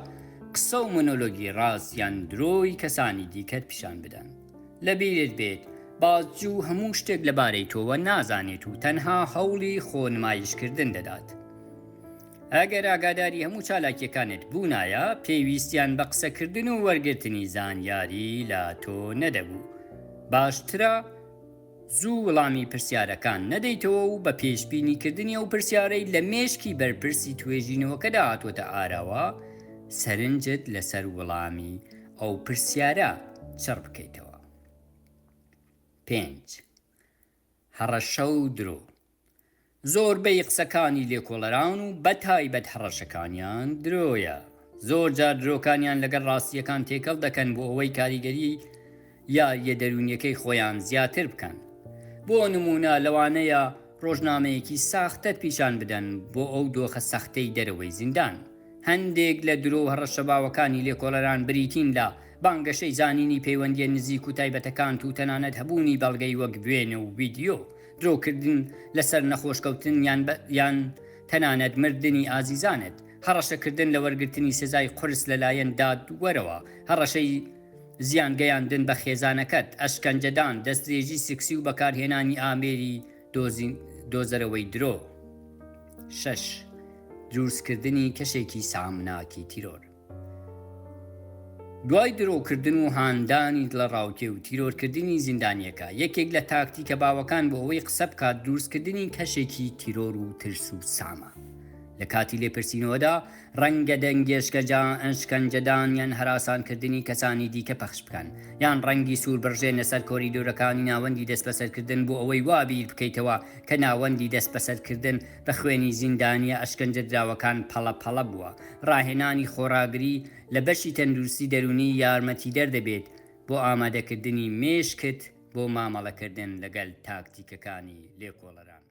قسە و مۆنۆلۆگی ڕاست یان درۆی کەسانی دیکەت پیشان بدەن. لەبیرت بێت بازجوو هەموو شتێک لەبارەی تۆوە نازانێت و تەنها هەوڵی خۆنمایشکردن دەدات. ئەگەر ئاگاداری هەموو چالاکیەکانت بوونایە پێویستیان بە قسەکردن و وەرگرتنی زانیاری لە تۆ نەدەبوو. باشترە زوو وەڵامی پرسیارەکان نەدەیتەوە و بە پێشبینیکردنی ئەو پرسیارەی لە مێشکی بەرپرسی توێژینەوەکەدا هاتوۆتە ئاراوە سەرنجت لەسەر وەڵامی ئەو پرسیارە چڕ بکەیتەوە. 5. هەڕەشە و درۆ. زۆربەی قسەکانی لێکۆڵەران و بەتایبەت هەڕەشەکانیان درۆیە. زۆر جار درۆکانیان لەگەڵ ڕاستیەکان تێکەڵ دەکەن بۆ ئەوەی کاریگەری یاریە دەرونیەکەی خۆیان زیاتر بکەن. بۆ نمونە لەوانەیە ڕۆژنامەیەکی ساختت پیشان بدەن بۆ ئەو دۆخە سەختەی دەرەوەی زیندان. هەندێک لە درۆ هەڕەشە باوەکانی لێکۆڵەران بریتین لە بانگەشەی زانینی پەیوەندیە نزیک و تایبەتەکان و تەنانەت هەبوونی بەڵگەی وەک وێنە و ویدیۆ، درۆکردن لەسەر نەخۆشکەوتن یان تەنانەت مردنی ئازیزانت، هەڕەشەکردن لە وەرگرتنی سزای قورس لەلایەن دادوەرەوە، هەڕەشەی زیانگەیاندن بە خێزانەکەت، ئەشکەنجەدان، دەستدرێژی سکسی و بەکارهێنانی ئامێری دۆزەرەوەی درۆ. 6. دروستکردنی کەشێکی سامناکی تیرۆر. دوای درۆکردن و هاندانی لە ڕاوکێ و تیرۆرکردنی زیندانیەکە یەکێک لە تاکتیکە باوەکان بۆ ئەوەی قسە بکات دروستکردنی کەشێکی تیرۆر و ترس و سامە. لە کاتی لێپرسینەوەدا ڕەنگە ئەشکەنجەدان یان هەراسانکردنی کەسانی دیکە پەخش بکەن، یان ڕەنگی سوور بڕژێنە سەر کۆریدۆرەکانی ناوەندی دەستبەسەرکردن بۆ ئەوەی وابیر بکەیتەوە کە ناوەندی دەستبەسەرکردن بە خوێنی زیندانیە ئەشکەنجەدراوەکان پەڵە بووە. ڕاهێنانی خۆراگری لە بەشی تەندروستی دەرونی یارمەتیدەر دەبێت بۆ ئامادەکردنی مێشکت بۆ مامەڵەکردن لەگەڵ تاکتیکەکانی لێکۆڵەران.